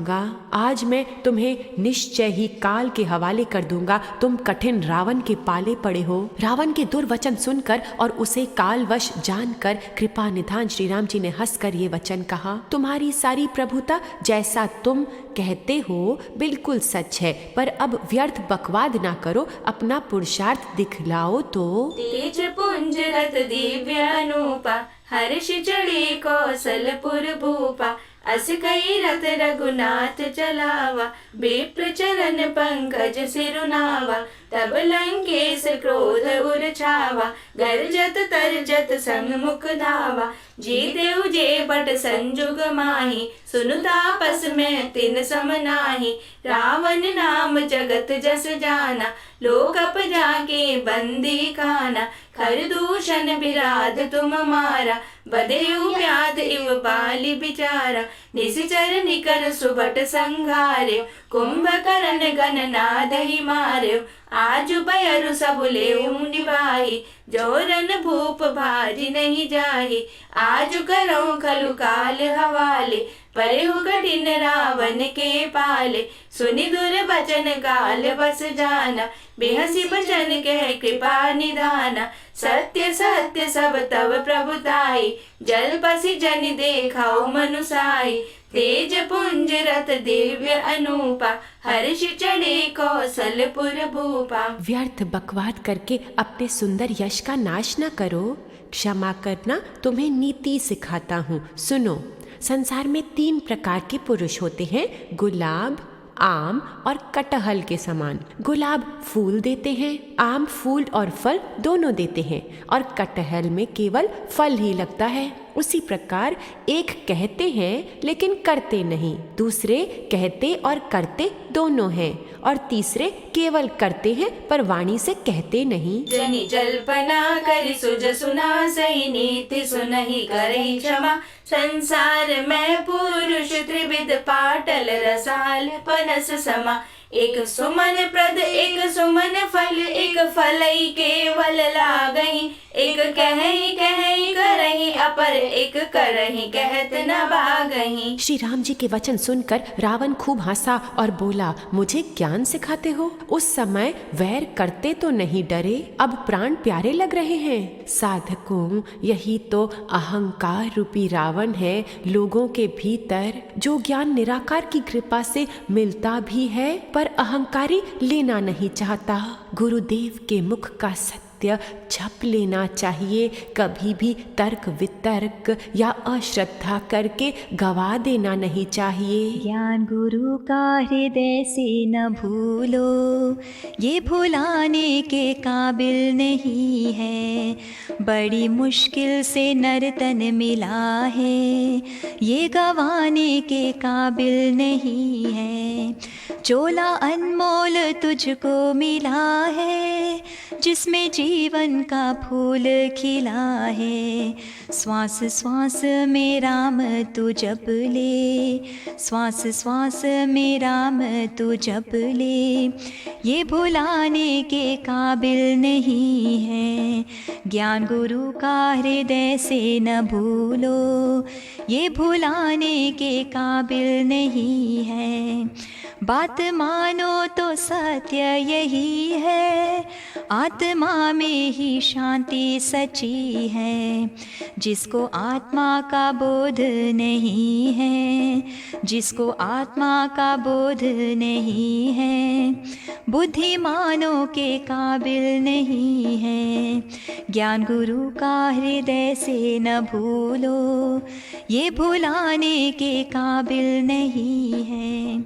आज मैं तुम्हें निश्चय ही काल के हवाले कर दूंगा। तुम कठिन रावण के पाले पड़े हो। रावण के दुर्वचन सुनकर और उसे कालवश जानकर कृपा निधान श्री राम जी ने हंसकर ये वचन कहा, तुम्हारी सारी प्रभुता जैसा तुम कहते हो बिल्कुल सच है, पर अब व्यर्थ बकवाद ना करो, अपना पुरुषार्थ दिखलाओ तो। तेज पुंज रथ दिव्य अनूपा, हर्ष चढ़े कौशलपुर भूपा। अस कई रथ रघुनाथ चलावा, विप्र चरण पंकज सिरुनावा। तब लंकेश क्रोध उर छावा, गर्जत तरजत सन्मुख धावा। जीतेउ जे बट संजुग माही, सुनु तापस में तिन सम नाही। रावण नाम जगत जस जाना, लोकप जाके बंदी खाना। खरदूषण विराध तुम मारा, बदेउ व्याध इव बाली बिचारा। निशिचर निकर सुबट संघार्यो, कुंभकर्ण गणनाद ही मार्यो। आजु बयरु सब लेऊ निभाई, जोरन भूप भारी नहीं जाही। आजु करो खलु काल हवाले, परेहु कठिन रावण के पाले। सुनि दुर बचन काल बस जाना, बेहसी बचन कह कृपा निधाना। सत्य सत्य सब तव प्रभुताई, जल पसी जन देखाओ मनुसाई। तेज पुंज रथ दिव्य अनूपा, हर्ष चढ़े कौशलपुर भूपा। व्यर्थ बकवाद करके अपने सुंदर यश का नाश न करो। क्षमा करना, तुम्हें नीति सिखाता हूँ। सुनो, संसार में 3 प्रकार के पुरुष होते हैं, गुलाब, आम और कटहल के समान। गुलाब फूल देते हैं, आम फूल और फल दोनों देते हैं और कटहल में केवल फल ही लगता है। उसी प्रकार एक कहते हैं लेकिन करते नहीं, दूसरे कहते और करते दोनों हैं और तीसरे केवल करते हैं पर वाणी से कहते नहीं। जनि जल्पना करि सुज सुना सही नीति सुनहि करहि क्षमा। संसार में पुरुष त्रिविध पाटल रसाल पनस समा। एक सुमन प्रद एक सुमन फल, एक फलई केवल लागहि। एक कहहि कहहि करहि अपर, एक करहि कहत न भागहि। श्री राम जी के वचन सुनकर रावण खूब हंसा और बोला, मुझे ज्ञान सिखाते हो? उस समय वैर करते तो नहीं डरे, अब प्राण प्यारे लग रहे हैं। साधकों, यही तो अहंकार रूपी रावण है लोगों के भीतर, जो ज्ञान निराकार की कृपा से मिलता भी है पर अहंकारी लेना नहीं चाहता। गुरुदेव के मुख का सत्य झप लेना चाहिए, कभी भी तर्क वितर्क या अश्रद्धा करके गवा देना नहीं चाहिए। ज्ञान गुरु का हृदय से न भूलो, ये भुलाने के काबिल नहीं है। बड़ी मुश्किल से नर्तन मिला है, ये गवाने के काबिल नहीं है। चोला अनमोल तुझको मिला है, जिसमें जीवन का फूल खिला है। श्वास श्वास में राम तू जप ले, श्वास श्वास में राम तू जप ले। ये भुलाने के काबिल नहीं है, ज्ञान गुरु का हृदय से न भूलो, ये भुलाने के काबिल नहीं है। बात मानो तो सत्य यही है, आत्मा में ही शांति सच्ची है। जिसको आत्मा का बोध नहीं है, जिसको आत्मा का बोध नहीं है, बुद्धिमानों के काबिल नहीं है। ज्ञान गुरु का हृदय से न भूलो, ये भुलाने के काबिल नहीं है।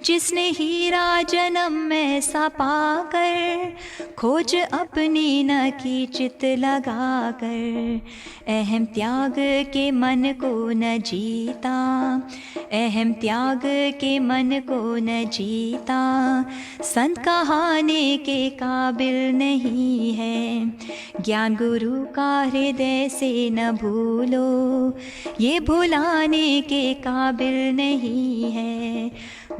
जिसने हीरा जन्म में सा पाकर, खोज अपनी न की चित लगा कर। अहम त्याग के मन को न जीता, अहम त्याग के मन को न जीता। संत कहाने के काबिल नहीं है, ज्ञान गुरु का हृदय से न भूलो, ये भुलाने के काबिल नहीं है।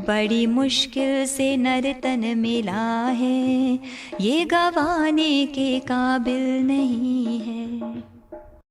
बड़ी मुश्किल से नर्तन मिला है, ये गवाने के काबिल नहीं है।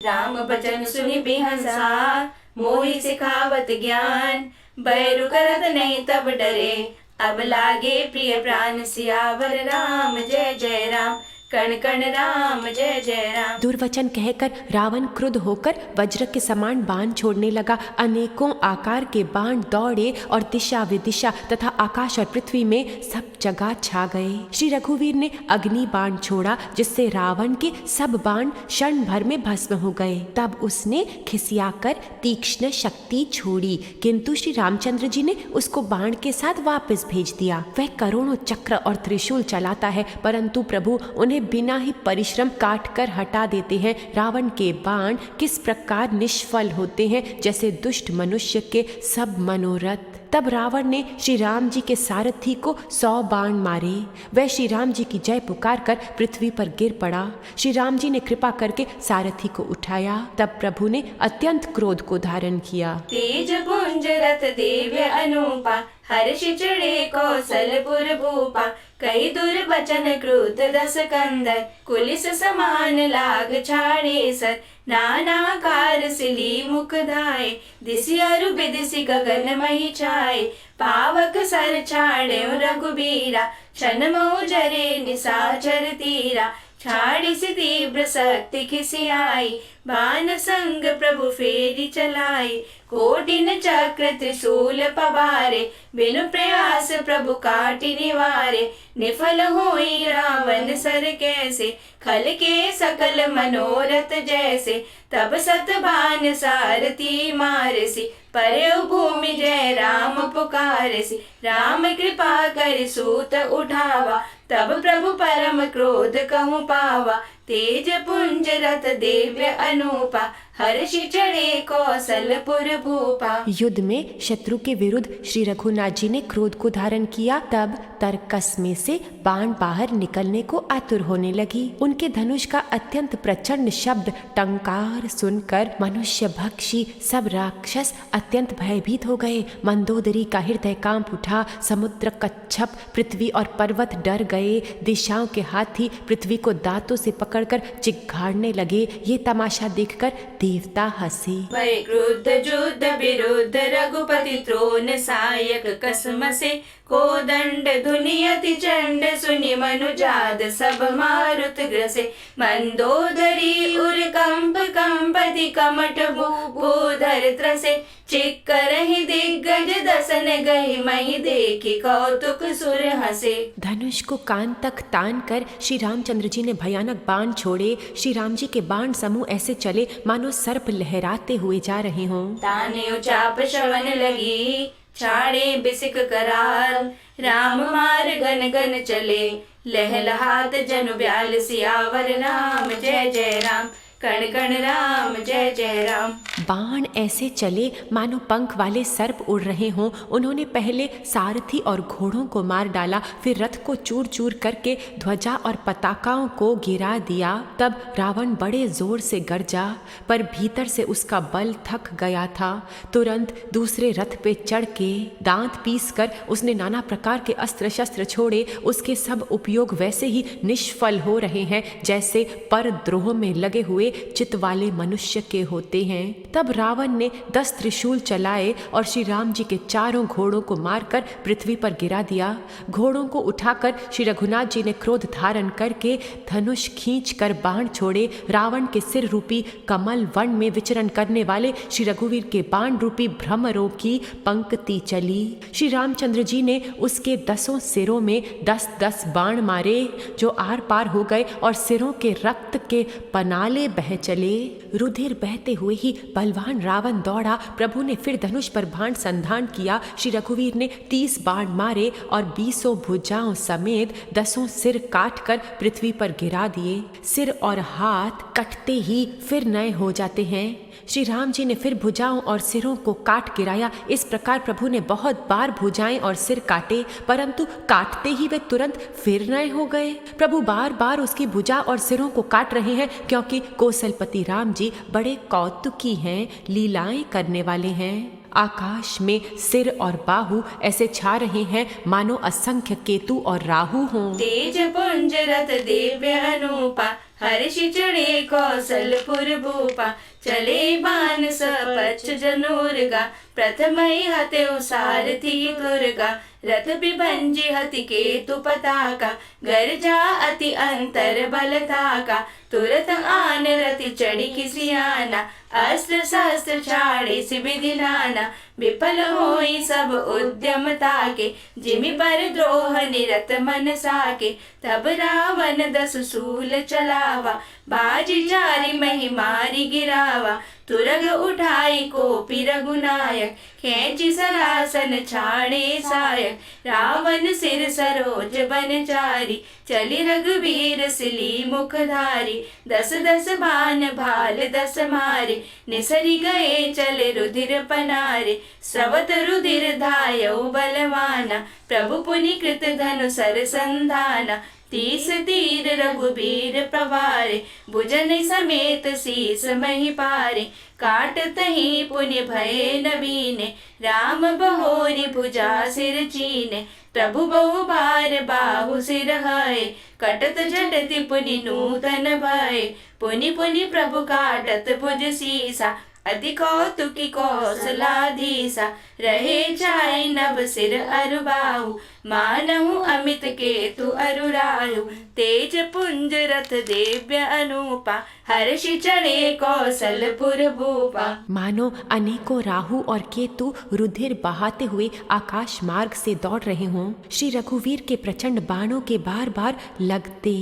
राम बचन सुनि बिहंसा, मोहि सिखावत ज्ञान। बैरु करत नहीं तब डरे, अब लागे प्रिय प्राण। सियावर राम जय जय राम, कण कण राम जय जय राम। दुर्वचन कहकर रावण क्रुद्ध होकर वज्र के समान बाण छोड़ने लगा। अनेकों आकार के बाण दौड़े और दिशा विदिशा तथा आकाश और पृथ्वी में सब जगह छा गए। श्री रघुवीर ने अग्नि बाण छोड़ा, जिससे रावण के सब बाण क्षण भर में भस्म हो गए। तब उसने खिसियाकर तीक्ष्ण शक्ति छोड़ी, किंतु श्री रामचंद्र जी ने उसको बाण के साथ वापस भेज दिया। वह करोड़ों चक्र और त्रिशूल चलाता है, परंतु प्रभु उन्हें बिना ही परिश्रम काट कर हटा देते हैं। रावण के बाण किस प्रकार निष्फल होते हैं, जैसे दुष्ट मनुष्य के सब मनोरथ। तब रावण ने श्री राम जी के सारथी को 100 बाण मारे। वह श्री राम जी की जय पुकार कर पृथ्वी पर गिर पड़ा। श्री राम जी ने कृपा करके सारथी को उठाया। तब प्रभु ने अत्यंत क्रोध को धारण किया। तेज पुंज रथ दिव्य अनूपा, हर्ष चढ़े कौशलपुर भूपा। कई दुर्वचन क्रुद्ध दस कंदर, कुलिस समान लाग छाड़े सर। नाना कार सिली मुख धाय, दिसि अरु बिदिसि गगन मही छाय। पावक सर छाड़े रघुबीरा, क्षण मोह जरे निशाचर तीरा। छाड़िसि तीव्र शक्ति खिसियाई, बाण संग प्रभु फेरी चलाए, कोटिन चक्र त्रिशूल पवारे, बिनु प्रयास प्रभु काटि निवारे, निफल होई रावण सर कैसे, खल के सकल मनोरथ जैसे, तब सतबान सारथी मारसी, परे भूमि जय राम पुकारसी, राम कृपा कर सूत उठावा, तब प्रभु परम क्रोध कहूँ पावा, तेज पुंज रथ दिव्य अनूपा, हर्षि चढ़े कौशलपुर भूपा। युद्ध में शत्रु के विरुद्ध श्री रघुनाथ जी ने क्रोध को धारण किया। तब तरकस में से बाण बाहर निकलने को आतुर होने लगी। उनके धनुष का अत्यंत प्रचंड शब्द टंकार सुनकर मनुष्य भक्षी सब राक्षस अत्यंत भयभीत हो गए। मंदोदरी का हृदय कांप उठा, समुद्र कच्छप पृथ्वी और पर्वत डर गए। दिशाओं के हाथी पृथ्वी को दांतों से पकड़कर चिघाड़ने लगे। ये तमाशा देखकर देवता हंसे। भय क्रुद्ध युद्ध विरुद्ध रघुपति त्रोण सायक कसम से, कोदंड धुनि अति चंड सुनि मनुजाद सब मारुत ग्रसे, मंदोदरी उर कंप कंपति कमठ भूधर त्रसे, चिक्कर ही दिग्गज दसन गई मही देखी कौतुक सुर हंसे। धनुष को कान तक तान कर श्री रामचंद्र जी ने भयानक बाण छोड़े। श्री राम जी के बाण समूह ऐसे चले मानो सर्प लहराते हुए जा रहे हों। ताने चाप श्रवण लगी, छाड़े बिसिक कराल, राम मार गन गन चले, लहलहात जनु ब्याल सियावर राम जय जय राम, कण कण राम जय जय राम। बाण ऐसे चले मानो पंख वाले सर्प उड़ रहे हों। उन्होंने पहले सारथी और घोड़ों को मार डाला, फिर रथ को चूर चूर करके ध्वजा और पताकाओं को गिरा दिया। तब रावण बड़े जोर से गरजा, पर भीतर से उसका बल थक गया था। तुरंत दूसरे रथ पे चढ़ के दांत पीस कर उसने नाना प्रकार के अस्त्र शस्त्र छोड़े। उसके सब उपयोग वैसे ही निष्फल हो रहे हैं जैसे परद्रोह में लगे हुए चित वाले मनुष्य के होते हैं। तब रावण ने 10 त्रिशूल चलाए और श्री राम जी के चारों घोड़ों को मारकर पृथ्वी पर गिरा दिया। घोड़ों को उठाकर श्री रघुनाथ जी ने क्रोध धारण करके धनुष खींचकर बाण छोड़े। रावण के सिर रूपी कमल वन में विचरण करने वाले श्री रघुवीर के बाण रूपी भ्रमरों की पंक्ति चली। श्री रामचंद्र जी ने उसके 10 सिरों में 10-10 बाण मारे, जो आर पार हो गए और सिरों के रक्त के पनाले बह चले। रुधिर बहते हुए ही बलवान रावण दौड़ा। प्रभु ने फिर धनुष पर बाण संधान किया। श्री रघुवीर ने 30 बाण मारे और 20 भुजाओं समेत 10 सिर काट कर पृथ्वी पर गिरा दिए। सिर और हाथ कटते ही फिर नए हो जाते हैं। श्री राम जी ने फिर भुजाओं और सिरों को काट गिराया। इस प्रकार प्रभु ने बहुत बार भुजाएं और सिर काटे, परंतु काटते ही वे तुरंत फिर नए हो गए। प्रभु बार बार उसकी भुजा और सिरों को काट रहे हैं, क्योंकि कौशलपति राम जी बड़े कौतुकी हैं, लीलाएं करने वाले हैं। आकाश में सिर और बाहु ऐसे छा रहे हैं मानो असंख्य केतु और राहु हों। तेज पुंज रथ दिव्य अनूपा, हर्षि चढ़े कौशलपुर भूपा, चले बाण सपच्छ जनुर्गा, प्रथम हते सारथी दुर्गा, रथ बिभंजी हति केतु पताका, गर्जा अति अंतर बल थाका, तुरत आन रति चढ़ी किसियाना, अस्त्र शस्त्र छाड़े सिविधि नाना, विफल होई सब उद्यम ताके, जिमि पर द्रोह निरत मन साके, तब रावण 10 शूल चलावा, बाजी जारी मही मारी गिरावा, तुरग उठाई कोपी रघुनायक, खेची सरासन छाड़े सायक, रावण सिर सरोज बन चारी, चली रघुवीर सिली मुखधारी, 10-10 बाण भाल 10 मारे, निसरी गए चले रुधिर पनारे, स्रवत रुधिर धायौ बलवाना, प्रभु पुनि कृत धनु सर संधाना, 30 तीर रघुबीर प्रवारे, भुजन समेत शीस मही पारे, काटत ही पुनि भय नबीने, राम बहोरी भुजा सिर चीने, प्रभु बहु बार बाहु सिर है, कटत झटति पुनि नूतन भय, पुनि पुनि प्रभु काटत भुज शीसा, अति कौतुकी कौशलाधीसा, रहे जाय नभ सिर अरु बाहु, मानहु अमित केतु अरुरायु, तेज पुंज रथ दिव्य अनूपा, हर्षि चढ़े कौशलपुर भूपा। मानो अनेकों राहु और केतु रुधिर बहाते हुए आकाश मार्ग से दौड़ रहे हों। श्री रघुवीर के प्रचंड बाणों के बार बार लगते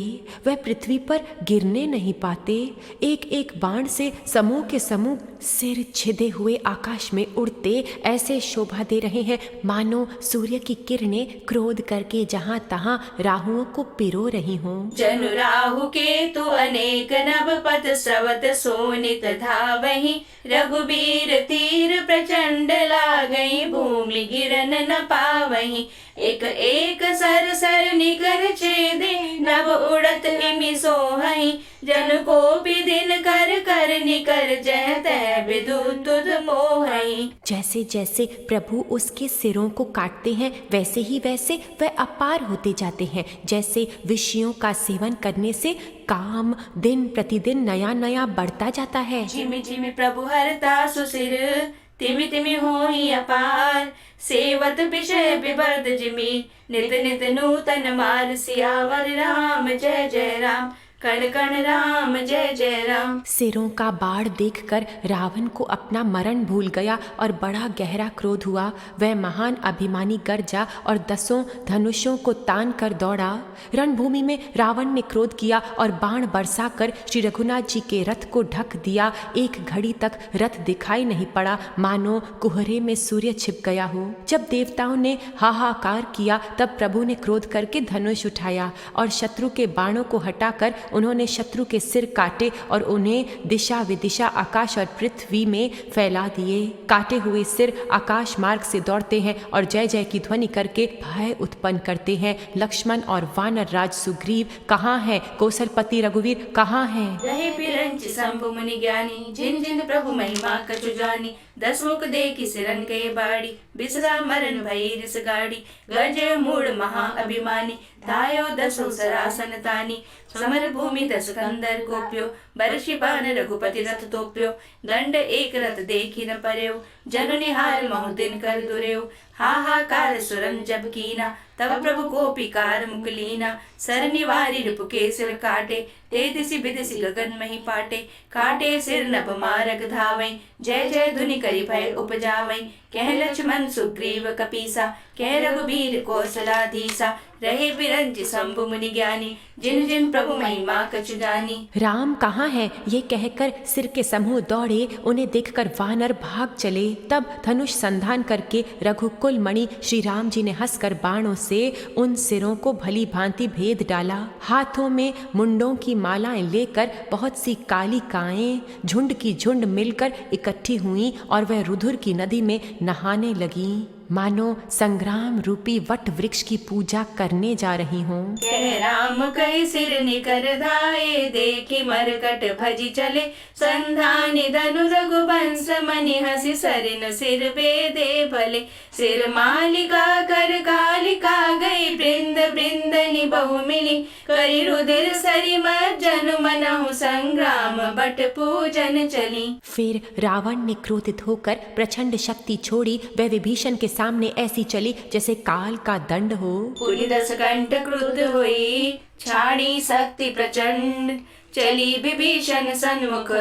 वह पृथ्वी पर गिरने नहीं पाते। एक एक बाण से समूह के समूह सिर छिदे हुए आकाश में उड़ते ऐसे शोभा दे रहे हैं मानो सूर्य की किरणें क्रोध करके जहाँ तहाँ राहुओं को पिरो रही हों। जनु राहु केतु अनेक नभ पद स्रवत सोनित धावहि, रघुबीर तीर प्रचंड लागहि, भूमि गिरन न पावहि। एक एक सर सर निकर छेदे, नभ उड़त इमि सोहहि, जन को भी दिन कर कर निकर जह तह विदु तुध मोहहि। जैसे जैसे प्रभु उसके सिरों को काटते हैं वैसे ही वैसे वह अपार होते जाते हैं। जैसे विषयों का सेवन करने से काम दिन प्रतिदिन नया नया बढ़ता जाता है। जिमि जिमि प्रभु हरता सुसिर, तिमि तिमि होहि अपार, सेवत विषय विवर्ध जिमि, नित नित नूतन मार। सियावर राम जय जय राम, कण कण राम जय जय राम। सिरों का बाढ़ देखकर रावण को अपना मरण भूल गया और बड़ा गहरा क्रोध हुआ। वह महान अभिमानी गर्जा और 10 धनुषों को तान कर दौड़ा। रणभूमि में रावण ने क्रोध किया और बाण बरसाकर श्री रघुनाथ जी के रथ को ढक दिया। एक घड़ी तक रथ दिखाई नहीं पड़ा, मानो कुहरे में सूर्य छिप गया हो। जब देवताओं ने हाहाकार किया तब प्रभु ने क्रोध करके धनुष उठाया और शत्रु के बाणों को हटाकर उन्होंने शत्रु के सिर काटे और उन्हें दिशा विदिशा आकाश और पृथ्वी में फैला दिए। काटे हुए सिर आकाश मार्ग से दौड़ते हैं और जय जय की ध्वनि करके भय उत्पन्न करते हैं। लक्ष्मण और वानर राज सुग्रीव कहाँ है? कौशलपति रघुवीर कहाँ है? रहे पिरंच शंभु मुनि ज्ञानी, जिन जिन प्रभु महिमा कछु जानी। 10 मुख देखि सिरन के बाड़ी, बिसरा मरन भई रिस गाड़ी। गरजे मूढ़ महा अभिमानी, धायो 10 सरासन तानी। समर भूमि 10 कंदर गोप्यो, बरषि बाण रघुपति रथ तोप्यो। दंड एक रथ देखि न पर्यो, जनु निहाल महु दिन कर दुर्यो। हाहाकार सुरन जब कीना, तब प्रभु गोपीकार मुख लीना। सर निवारी रिपु के सिर काटे, तेदिसि बिदिसि गगन मही पाटे। काटे सिर नभ मारग धावै, जय जय धुनि करि भय उपजावै। कह लक्ष्मण सुग्रीव कपीसा, कह रघुबीर कौशलाधीसा। रहे बिरंच शंभु मुनि ज्ञानी, जिन जिन प्रभु महिमा कछु जानी। राम कहाँ है? ये कहकर सिर के समूह दौड़े। उन्हें देखकर वानर भाग चले। तब धनुष संधान करके रघुकुल मणि श्री राम जी ने हंसकर बाणों से उन सिरों को भली भांति भेद डाला। हाथों में मुंडों की मालाएं लेकर बहुत सी कालिकाएं झुंड की झुंड मिलकर इकट्ठी हुईं और वह रुधिर की नदी में नहाने लगीं, मानो संग्राम रूपी वट वृक्ष की पूजा करने जा रही हूँ। कह राम कई सिर निकर धाये, देखी मरकट भजी चले। संधानी धनु रघुवंश मनि, हंसी सरिन सिर बेदे भले। सिर मालिका कर कालिका गई, बृंद बृंदनि बहु मिली। करि रुधिर सरि मज्जन, मनहु संग्राम बट पूजन चली। फिर रावण ने क्रोधित होकर प्रचंड शक्ति छोड़ी। वह विभीषण के सामने ऐसी चली जैसे काल का दंड हो। पुनि 10 कंठ क्रुद्ध हुई, छाड़ी शक्ति प्रचंड। चली विभीषण सन्मुख,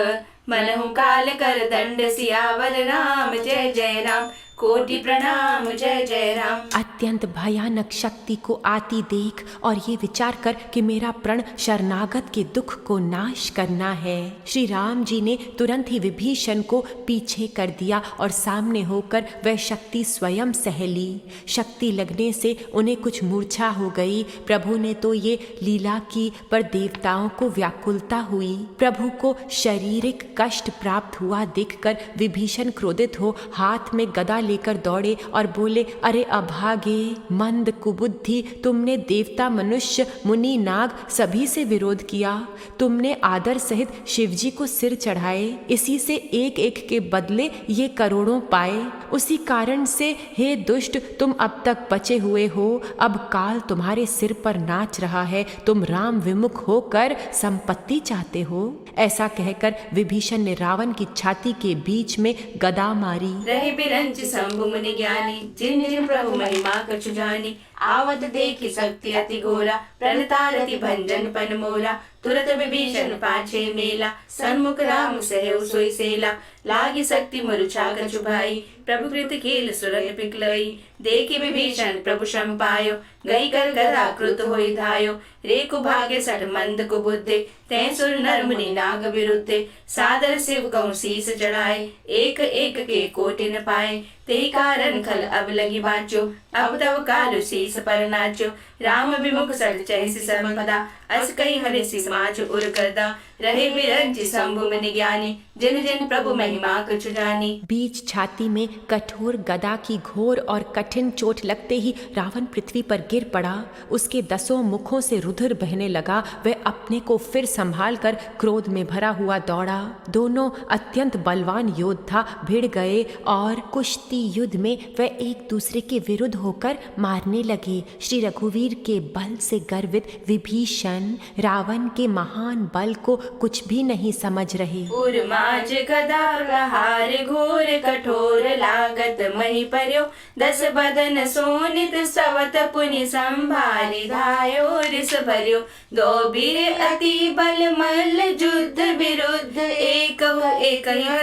मनहु काल कर दंड। सियावर राम जय जय राम, कोटि प्रणाम जय जय राम। अत्यंत भयानक शक्ति को आती देख और ये विचार कर कि मेरा प्रण शरणागत के दुख को नाश करना है, श्री राम जी ने तुरंत ही विभीषण को पीछे कर दिया और सामने होकर वह शक्ति स्वयं सह ली। शक्ति लगने से उन्हें कुछ मूर्छा हो गई। प्रभु ने तो ये लीला की, पर देवताओं को व्याकुलता हुई। प्रभु को शारीरिक कष्ट प्राप्त हुआ देखकर विभीषण क्रोधित हो हाथ में गदा लेकर दौड़े और बोले, अरे अभागे, मंद कुबुद्धि, तुमने देवता, मनुष्य, मुनि, नाग सभी से विरोध किया। तुमने आदर सहित शिवजी को सिर चढ़ाए, इसी से एक एक के बदले ये करोड़ों पाए। उसी कारण से हे दुष्ट, तुम अब तक बचे हुए हो। अब काल तुम्हारे सिर पर नाच रहा है, तुम राम विमुख होकर संपत्ति चाहते हो। ऐसा कहकर विभीषण ने रावण की छाती के बीच में गदा मारी। रहे बिरंच शंभु मुनि ज्ञानी, जिन जिन प्रभु महिमा कछु जानी। आवत देखी शक्ति अति घोरा, प्रणतारति भंजन पन मोरा। तुरत विभीषण पाछे मेला, सन्मुख राम सहु सोई सेला। लागी शक्ति मरुछा कछु भाई, प्रभु कृत कील सुरल पिकलई। देखी विभीषण प्रभु श्रम पायो, गई कर गदा कृत होई धायो। रेकु भाग्य सठ मंद कुबुद्धे, तै सुर नर मुनि नाग विरुद्धे। सादर शिव कहूँ शीस चढ़ाए, एक एक के कोटि न पाए। ते कारण खल अब लगी बाँचो, अब तब कालु शीस पर नाचो। राम विमुख सठ चैसी संपदा, अस कई हरि सिमाच उर करदा। रहे बिरंच शंभु मुनि ज्ञानी, जिन जिन प्रभु महिमा कछु जानी। बीच छाती में कठोर गदा की घोर और कठिन चोट लगते ही रावण पृथ्वी पर गिर पड़ा। उसके 10 मुखों से रुधिर बहने लगा। वह अपने को फिर संभाल कर क्रोध में भरा हुआ दौड़ा। दोनों अत्यंत बलवान योद्धा भिड़ गए और कुश्ती युद्ध में वह एक दूसरे के विरुद्ध होकर मारने लगे। श्री रघुवीर के बल से गर्वित विभीषण रावण के महान बल को कुछ भी नहीं समझ रहे। उर्माज गदा प्रहार घोर कठोर लागत मही पर्यो। 10 बदन सोनित सवत पुनि संभाली धायो रिस भर्यो। 2 वीर अति बल मल युद्ध विरुद्ध एक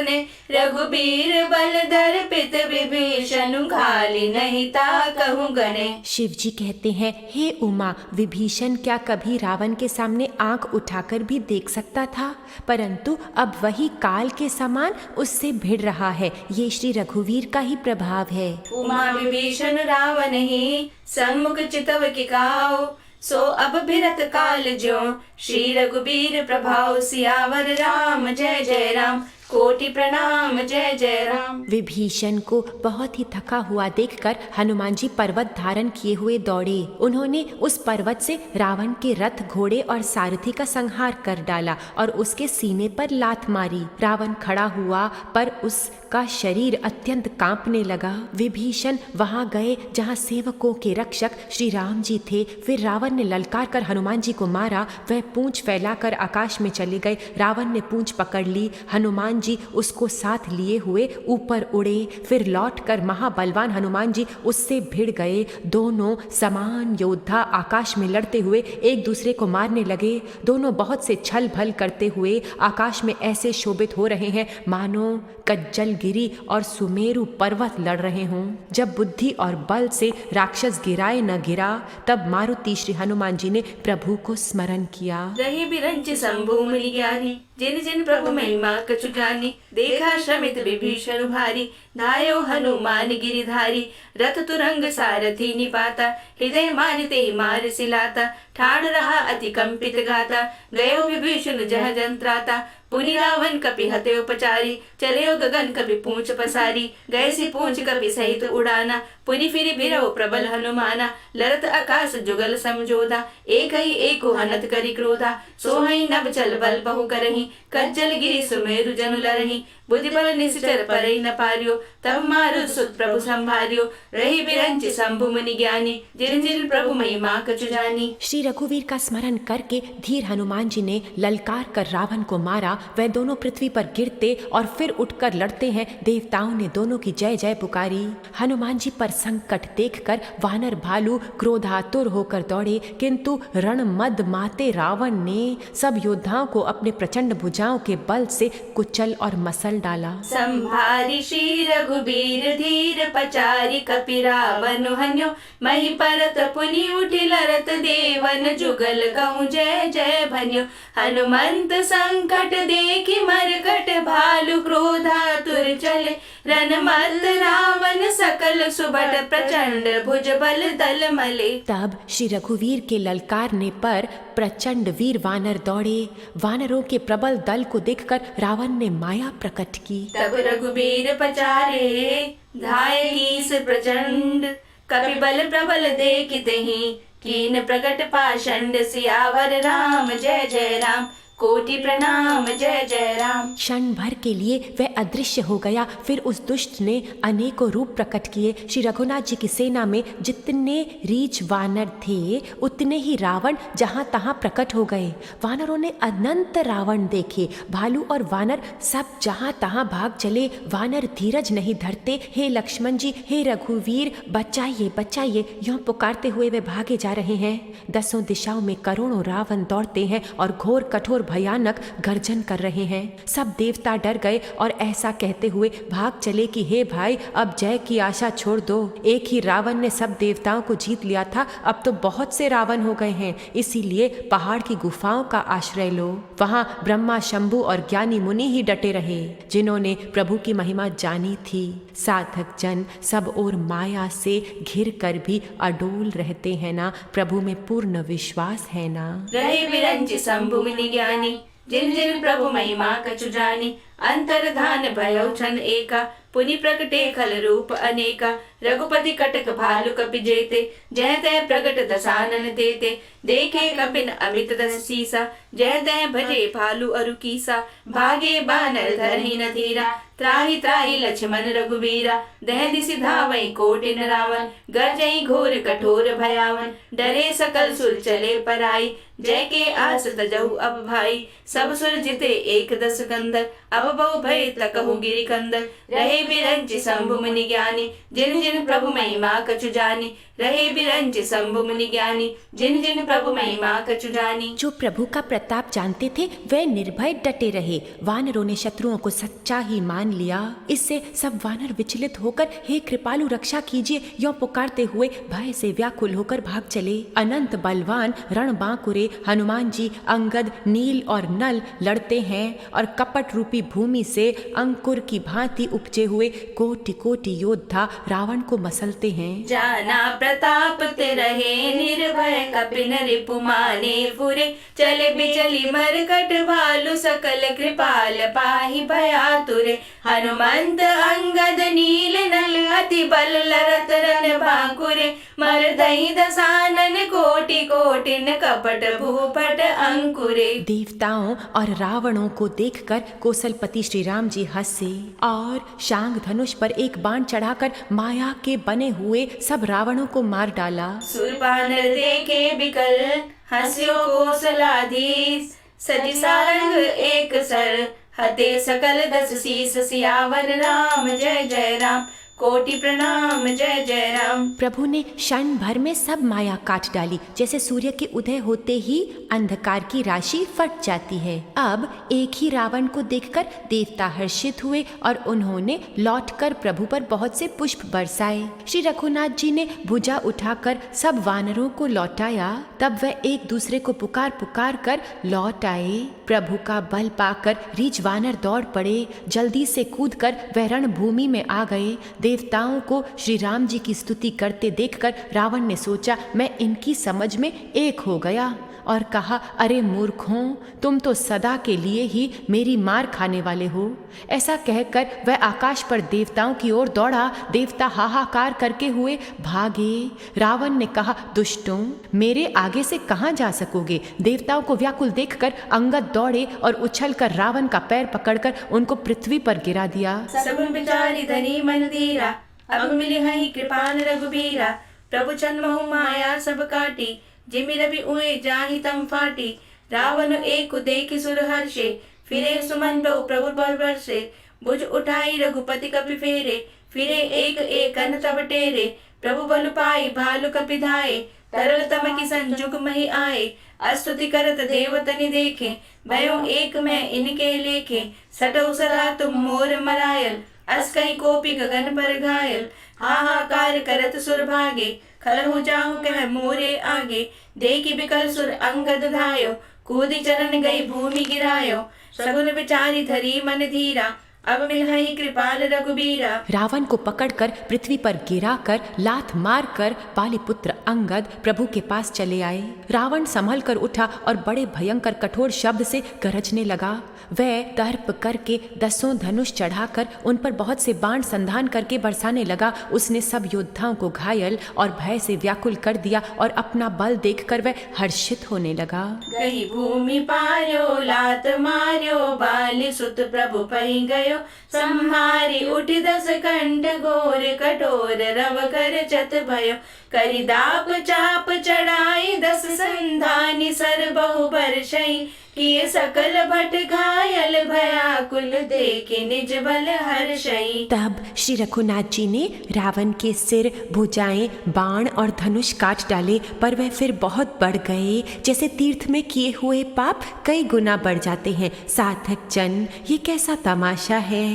ने। रघुबीर बल दर्पित विभीषण घाली नहीं ताकहु गणे। शिव जी कहते हैं, हे उमा, विभीषण क्या कभी रावण के सामने आंख उठाकर भी देख सकता था? परंतु अब वही काल के समान उससे भिड़ रहा है। ये श्री रघुवीर का ही प्रभाव है। उमा विभीषण रावण ही सन्मुख चितव के काओ। सो अब भिरत काल ज्यों, श्री रघुबीर प्रभाव। सियावर राम जय जय राम, कोटि प्रणाम जय जय राम। विभीषण को बहुत ही थका हुआ देखकर हनुमान जी पर्वत धारण किए हुए दौड़े। उन्होंने उस पर्वत से रावण के रथ, घोड़े और सारथी का संहार कर डाला और उसके सीने पर लात मारी। रावण खड़ा हुआ पर उसका शरीर अत्यंत कांपने लगा। विभीषण वहां गए जहां सेवकों के रक्षक श्री राम जी थे। फिर रावण ने ललकार कर हनुमान जी को मारा। वह पूंछ फैलाकर आकाश में चले गए। रावण ने पूंछ पकड़ ली। हनुमान जी उसको साथ लिए हुए ऊपर उड़े। फिर लौटकर महाबलवान हनुमान जी उससे भिड़ गए। दोनों समान योद्धा आकाश में लड़ते हुए एक दूसरे को मारने लगे। दोनों बहुत से छल भल करते हुए आकाश में ऐसे शोभित हो रहे हैं मानो कज्जल गिरी और सुमेरु पर्वत लड़ रहे हों। जब बुद्धि और बल से राक्षस गिराए न गिरा, तब मारुति श्री हनुमान जी ने प्रभु को स्मरण किया। रही बिरंच शंभु मुनि ज्ञानी, जिन जिन प्रभु महिमा कछु जानी। देखा श्रमित विभीषण भारी, धायो हनुमान गिरिधारी। रथ तुरंग सारथी निपाता, हृदय मानते मार सिलाता। ठाड़ रहा अति कंपित गाता, गयो विभीषण जह जंत्राता। पुनि रावण कपि हते उपचारी, चले गगन कपि पूंछ पसारी। गए सी पूंछ कपि सहित उड़ाना, पुनि फिर भिरौ प्रबल हनुमाना। लरत आकाश जुगल समझोदा, एक ही एक हनत करी क्रोधा। सोहई नभ चल बल बहु करही, कज्जल गिरि सुमेरु जनु लरही। बुद्धि बल निश्चर परई न पार्यो, तब मारुत सुत प्रभु संभार्यो। रही बिरंच शंभु मुनि ज्ञानी, जिन जिन प्रभु महिमा कछु जानी। श्री रघुवीर का स्मरण करके धीर हनुमान जी ने ललकार कर रावण को मारा। वह दोनों पृथ्वी पर गिरते और फिर उठकर लड़ते हैं। देवताओं ने दोनों की जय जय पुकारी। हनुमान जी पर संकट देखकर वानर भालू क्रोधातुर होकर दौड़े, किंतु रणमद माते रावण ने सब योद्धाओं को अपने प्रचंड भुजाओं के बल से कुचल और मसल डाला। संभारी श्री रघुबीर धीर पचारी, कपि रावण हन्यो। मही परत पुनि उठि लरत, देवन जुगल कहूँ जय जय भन्यो। हनुमंत संकट देखी मरकट भालु क्रोधातुर चले, रणमत रावण सकल सुबट प्रचंड भुज बल दल मले। तब श्री रघुवीर के ललकारने पर प्रचंड वीर वानर दौड़े। वानरों के प्रबल दल को देखकर रावण ने माया प्रकट की। तब रघुबीर पचारे, धाय कीस प्रचंड, कपिबल प्रबल देखते ही, कीन प्रकट पाषंड। सियावर राम जय जय राम, कोटि प्रणाम जय जय राम। क्षण भर के लिए वह अदृश्य हो गया। फिर उस दुष्ट ने अनेकों रूप प्रकट किए। श्री रघुनाथ जी की सेना में जितने रीछ वानर थे उतने ही रावण जहाँ तहाँ प्रकट हो गए। वानरों ने अनंत रावण देखे। भालू और वानर सब जहाँ तहाँ भाग चले। वानर धीरज नहीं धरते। हे लक्ष्मण जी, हे रघुवीर, बचाइए बचाइए, यूं पुकारते हुए वे भागे जा रहे हैं। दसों दिशाओं में करोड़ों रावण दौड़ते हैं और घोर कठोर भयानक गर्जन कर रहे हैं। सब देवता डर गए और ऐसा कहते हुए भाग चले कि हे भाई, अब जय की आशा छोड़ दो। एक ही रावण ने सब देवताओं को जीत लिया था, अब तो बहुत से रावण हो गए हैं। इसीलिए पहाड़ की गुफाओं का आश्रय लो। वहां ब्रह्मा, शंभु और ज्ञानी मुनि ही डटे रहे, जिन्होंने प्रभु की महिमा जानी थी। साधक जन सब और माया से घिर कर भी अडोल रहते हैं ना। प्रभु में पूर्ण विश्वास है ना। रहे विरंचि शंभु मुनि ज्ञानी, जिन जिन प्रभु महिमा कछु जानी। अंतर्धान भयो छन एका, पुनि प्रकटे खल रूप अनेका। रघुपति कटक भालु कपि जेते, जय तय प्रगट दसानन देते। देखे कपिन अमित दस सीसा, जय तय भजे भालु अरु कीसा। भागे बानर धरहि न धीरा, त्राहि त्राहि लक्ष्मण रघुबीरा। दह दिसि धावै कोटिन रावण, गर्जई घोर कठोर भयावन। डरे सकल सुर चले पराई, जय के आस तजहु अब भाई। सब सुर जिते एक दस कंदर, अब बहु भय तकहु गिरि कंदर। रहे बिरंचि शंभु मुनि ज्ञानी, जिन जिन प्रभु महिमा कछु जानी। रहे बिरंचि शंभु मुनि ज्ञानी, जिन जिन प्रभु महिमा कछु जानी। जो प्रभु का प्रताप जानते थे वे निर्भय डटे रहे। वानरों ने शत्रुओं को सच्चा ही मान लिया। इससे सब वानर विचलित होकर हे कृपालु रक्षा कीजिए यों पुकारते हुए भय से व्याकुल होकर भाग चले। अनंत बलवान रणबांकुरे हनुमान जी अंगद, नील और नल लड़ते हैं और कपट रूपी भूमि से अंकुर की भांति उपजे हुए कोटि कोटि योद्धा रावण को मसलते हैं। जाना प्रताप ते रहे निर्भय, कपिन रिपु माने फुरे। चले बिचली मरकट भालु, सकल कृपाल पाहि भयातुरे। हनुमंत अंगद नील नल, अति बल लरत रन बांकुरे। मरदई दसानन कोटि कोटिन, कपट भूपट अंकुरे। देवताओं और रावणों को देखकर कौशलपति श्री राम जी हंसे और शांग धनुष पर एक बाण चढ़ाकर माया के बने हुए सब रावणों को मार डाला। सुरपानर देखे बिकल, हंस्यो कौशलाधीश। सजी सारंग एक सर, हते सकल दस शीस। सियावर राम जय जय राम, कोटि प्रणाम जय जय राम। प्रभु ने क्षण भर में सब माया काट डाली। जैसे सूर्य के उदय होते ही अंधकार की राशि फट जाती है। अब एक ही रावण को देखकर देवता हर्षित हुए और उन्होंने लौटकर प्रभु पर बहुत से पुष्प बरसाए। श्री रघुनाथ जी ने भुजा उठाकर सब वानरों को लौटाया। तब वह एक दूसरे को पुकार पुकार कर लौट आए। प्रभु का बल पाकर रीछ वानर दौड़ पड़े। जल्दी से कूदकर वह रणभूमि में आ गए। देवताओं को श्री राम जी की स्तुति करते देखकर रावण ने सोचा मैं इनकी समझ में एक हो गया और कहा, अरे मूर्खों, तुम तो सदा के लिए ही मेरी मार खाने वाले हो। ऐसा कहकर वह आकाश पर देवताओं की ओर दौड़ा। देवता हाहाकार करके हुए भागे। रावण ने कहा, दुष्टों, मेरे आगे से कहाँ जा सकोगे। देवताओं को व्याकुल देखकर अंगद दौड़े और उछलकर रावण का पैर पकड़कर उनको पृथ्वी पर गिरा दिया। सगुन बिचारी धनी मन धीरा, अब मिली हई कृपान रघुबीरा। प्रभु जन्महु माया सब काटी, जिमि रवि उए जाहि तम फाटी। रावण एक देखि सुर हर्षे, फिरे सुमन बहु प्रभु पर बरसे। भुज उठाई रघुपति कपि फेरे, फिरे एक एकन तब टेरे। प्रभु बल पाई भालु कपि धाये, तरल तम की संजुग मही आए। अस्तुति करत देवतनि देखे, भयो एक मैं इनके लेखे। सटौ सरा तुम मोर मरायल, अस कहीं कोपी गगन पर घायल। हाहाकार करत सुर भागे, खल हो जाहु कह मोरे आगे। देखी बिकल सुर अंगद धायो, कूदी चरण गई भूमि गिरायो, सगुन विचारी धरी मन धीरा, अब मिलहि कृपाल रघुबीरा। रावण को पकड़कर पृथ्वी पर गिराकर लात मारकर पालिपुत्र अंगद प्रभु के पास चले आए। रावण संभल कर उठा और बड़े भयंकर कठोर शब्द से गरजने लगा। वह दर्प करके 10 धनुष चढ़ाकर उन पर बहुत से बाण संधान करके बरसाने लगा। उसने सब योद्धाओं को घायल और भय से व्याकुल कर दिया और अपना बल देखकर वह हर्षित होने लगा। गई भूमि पार्यो, लात मार्यो, बाली सुत प्रभु पहि गयो, संहारी उठि 10 कंठ घोर, कठोर रव कर चत भयो, करि दाप चाप चढ़ाई 10 संधानी, सर बहु बरषई, किए सकल भट घायल, भयाकुल देखे निज बल हर्षई। तब श्री रघुनाथ जी ने रावण के सिर, भुजाएं, बाण और धनुष काट डाले, पर वह फिर बहुत बढ़ गए। जैसे तीर्थ में किए हुए पाप कई गुना बढ़ जाते हैं। साधक जन, ये कैसा तमाशा है?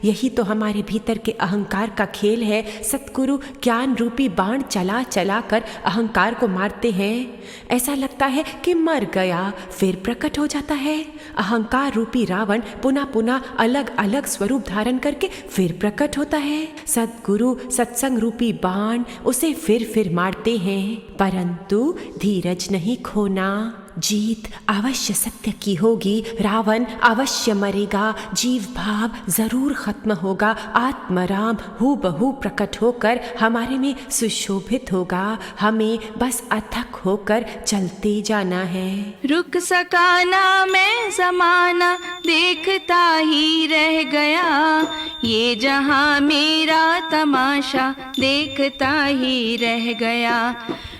यही तो हमारे भीतर के अहंकार का खेल है। सतगुरु ज्ञान रूपी बाण चला चला कर अहंकार को मारते हैं। ऐसा लगता है कि मर गया, फिर प्रकट हो जाता है। अहंकार रूपी रावण पुनः पुनः अलग अलग स्वरूप धारण करके फिर प्रकट होता है। सद्गुरु सत्संग रूपी बाण उसे फिर मारते हैं, परंतु धीरज नहीं खोना। जीत अवश्य सत्य की होगी। रावण अवश्य मरेगा, जीव भाव जरूर खत्म होगा। आत्मराम हूबहू प्रकट होकर हमारे में सुशोभित होगा। हमें बस अथक होकर चलते जाना है। रुक सका ना मैं ज़माना, देखता ही रह गया, ये जहां मेरा तमाशा देखता ही रह गया।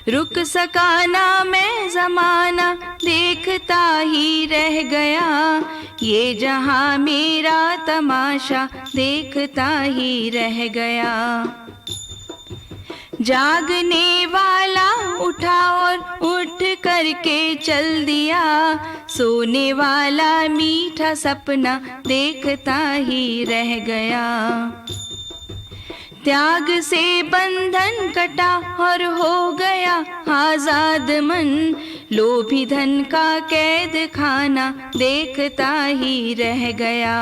रुक सका ना मैं ज़माना, देखता ही रह गया, ये जहां मेरा तमाशा देखता ही रह गया। जागने वाला उठा और उठ करके चल दिया, सोने वाला मीठा सपना देखता ही रह गया। त्याग से बंधन कटा और हो गया आजाद मन, लोभी धन का कैद खाना देखता ही रह गया।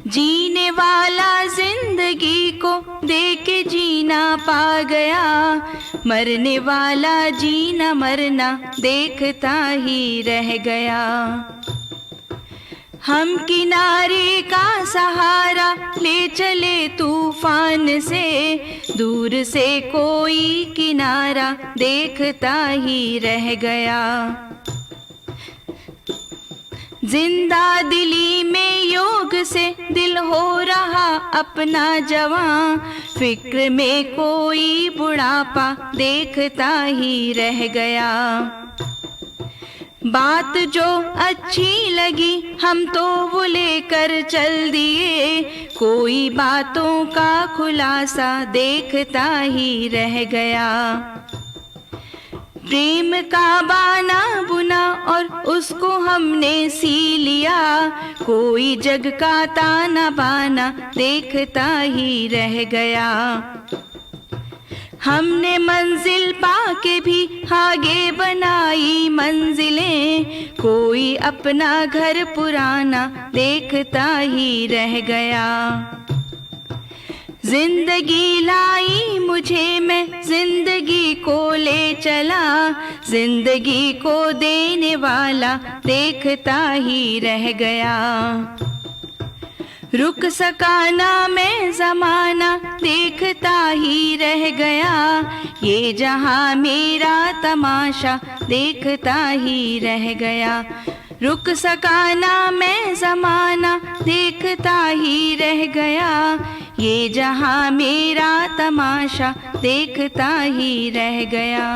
जीने वाला जिंदगी को देके जीना पा गया, मरने वाला जीना मरना देखता ही रह गया। हम किनारे का सहारा ले चले तूफान से, दूर से कोई किनारा देखता ही रह गया। जिंदा दिली में योग से दिल हो रहा अपना जवां, फिक्र में कोई बुढ़ापा देखता ही रह गया। बात जो अच्छी लगी हम तो वो लेकर चल दिए, कोई बातों का खुलासा देखता ही रह गया। प्रेम का बाना बुना और उसको हमने सी लिया, कोई जग का ताना बाना देखता ही रह गया। हमने मंजिल पाके भी आगे बनाई मंजिलें, कोई अपना घर पुराना देखता ही रह गया। जिंदगी लाई मुझे मैं जिंदगी को ले चला, जिंदगी को देने वाला देखता ही रह गया। रुक सका ना मैं ज़माना देखता ही रह गया, ये जहां मेरा तमाशा देखता ही रह गया। रुक सका ना मैं ज़माना देखता ही रह गया, ये जहां मेरा तमाशा देखता ही रह गया।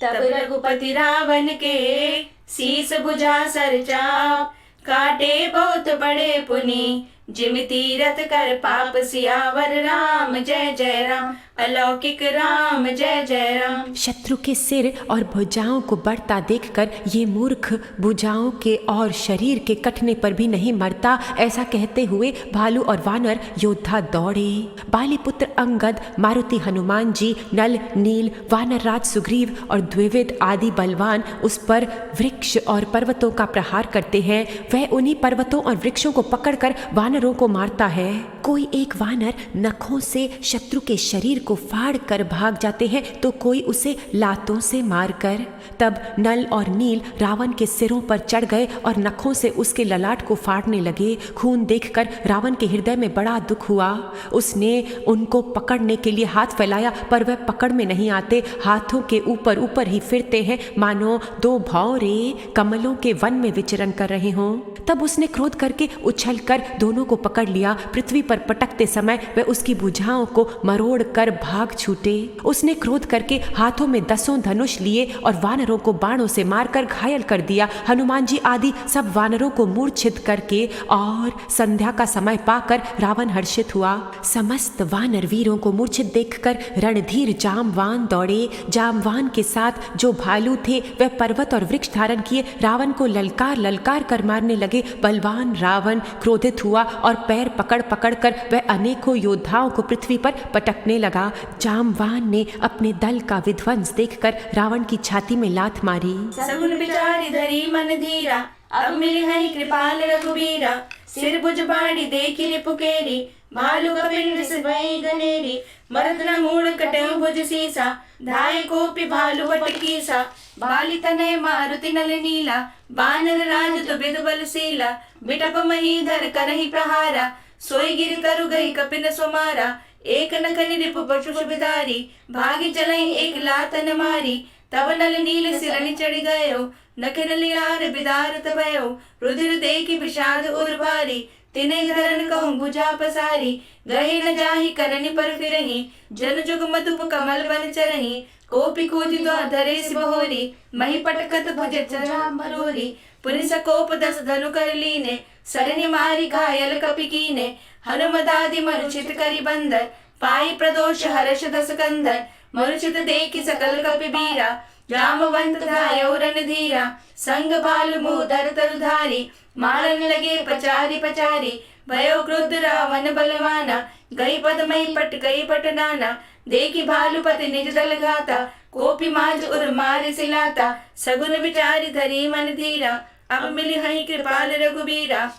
तब रघुपति रावण के शीस भुजा सर चाप, काटे बहुत बड़े पुनि जिमि तीरथ कर पाप सियावर राम जय जय राम, अलौकिक राम जय जय राम। शत्रु के सिर और भुजाओं को बढ़ता देखकर ये मूर्ख भुजाओं के और शरीर के कटने पर भी नहीं मरता, ऐसा कहते हुए भालू और वानर योद्धा दौड़े। बाली पुत्र अंगद, मारुति हनुमान जी, नल नील, वानर राज सुग्रीव और द्विविद आदि बलवान उस पर वृक्ष और पर्वतों का प्रहार करते हैं। वह उन्हीं पर्वतों और वृक्षों को पकड़कर वानरों को मारता है। कोई एक वानर नखों से शत्रु के शरीर को फाड़ कर भाग जाते हैं तो कोई उसे लातों से मारकर। तब नल और नील रावण के सिरों पर चढ़ गए और नखों से उसके ललाट को फाड़ने लगे। खून देखकर रावण के हृदय में बड़ा दुख हुआ। उसने उनको पकड़ने के लिए हाथ फैलाया पर वह पकड़ में नहीं आते, हाथों के ऊपर ऊपर ही फिरते हैं मानो दो भौरे कमलों के वन में विचरण कर रहे हों। तब उसने क्रोध करके उछलकर दोनों को पकड़ लिया। पृथ्वी पर पटकते समय वह उसकी भुजाओं को मरोड़ कर भाग छूटे। उसने क्रोध करके हाथों में 10 धनुष लिए और वानरों को बाणों से मारकर घायल कर दिया। हनुमान जी आदि सब वानरों को मूर्छित करके और संध्या का समय पाकर रावण हर्षित हुआ। समस्त वानर वीरों को मूर्छित देखकर रणधीर जामवान दौड़े। जामवान के साथ जो भालू थे वह पर्वत और वृक्ष धारण किए रावण को ललकार ललकार कर मारने लगे। बलवान रावण क्रोधित हुआ और पैर पकड़ पकड़ कर वह अनेकों योद्धाओं को पृथ्वी पर पटकने लगा। जामवान ने अपने दल का विध्वंस देखकर रावण की छाती में लात मारी। सगुन बिचारी धरी मन धीरा, अब मिली है कृपाल रघुबीरा। सिर भुज बाड़ी देखी रिपुकेरी, भालू का पिंड से भई गनेरी। मरद न मूड़ कटऊ भुज सीसा, धाय कोपि भालू बटकीसा। बाली तनय मारुति नल नीला, बानर राज दुबिद बलशीला। बिटप महीधर करहि प्रहारा, सोई गिर तरु गई कपिन सुमारा। एक नखनि रिपु पशु बिधारी, भागी चलई एक लातन मारी। तब नल नील सिरनि चढ़ गयो, नखिन लियार बिदारत भयो। रुधिर देखी विषाद उर भारी, तिने धरन कहूँ भुजा पसारी। गहे न जाहि करनि पर फिरहि, जन जुग मधुप कमल बन चरहि। कोपि कूदि धरे सि बहोरी, मही पटकत भुज चरा मरोरी। पुनि सकोप 10 धनु कर लीने, सरनि मारी घायल कपि कीने। हनुमदादि मरुचित करि बंदर, पाई प्रदोष हर्ष 10 कंदर। मरुचित देखि सकल कपि बीरा, जामवंत धायो रणधीरा। संग भालु मुँह तरुधारी, मारन लगे पचारी पचारी। भयो क्रुद्ध रावण बलवाना, गई पदमई पट गई पटनाना। देखी भालुपति निज दल घाता, कोपि माज उर मार सिलाता। सगुन बिचारी धरी मन धीरा, अब मिली हई कृपाल रघुबीरा।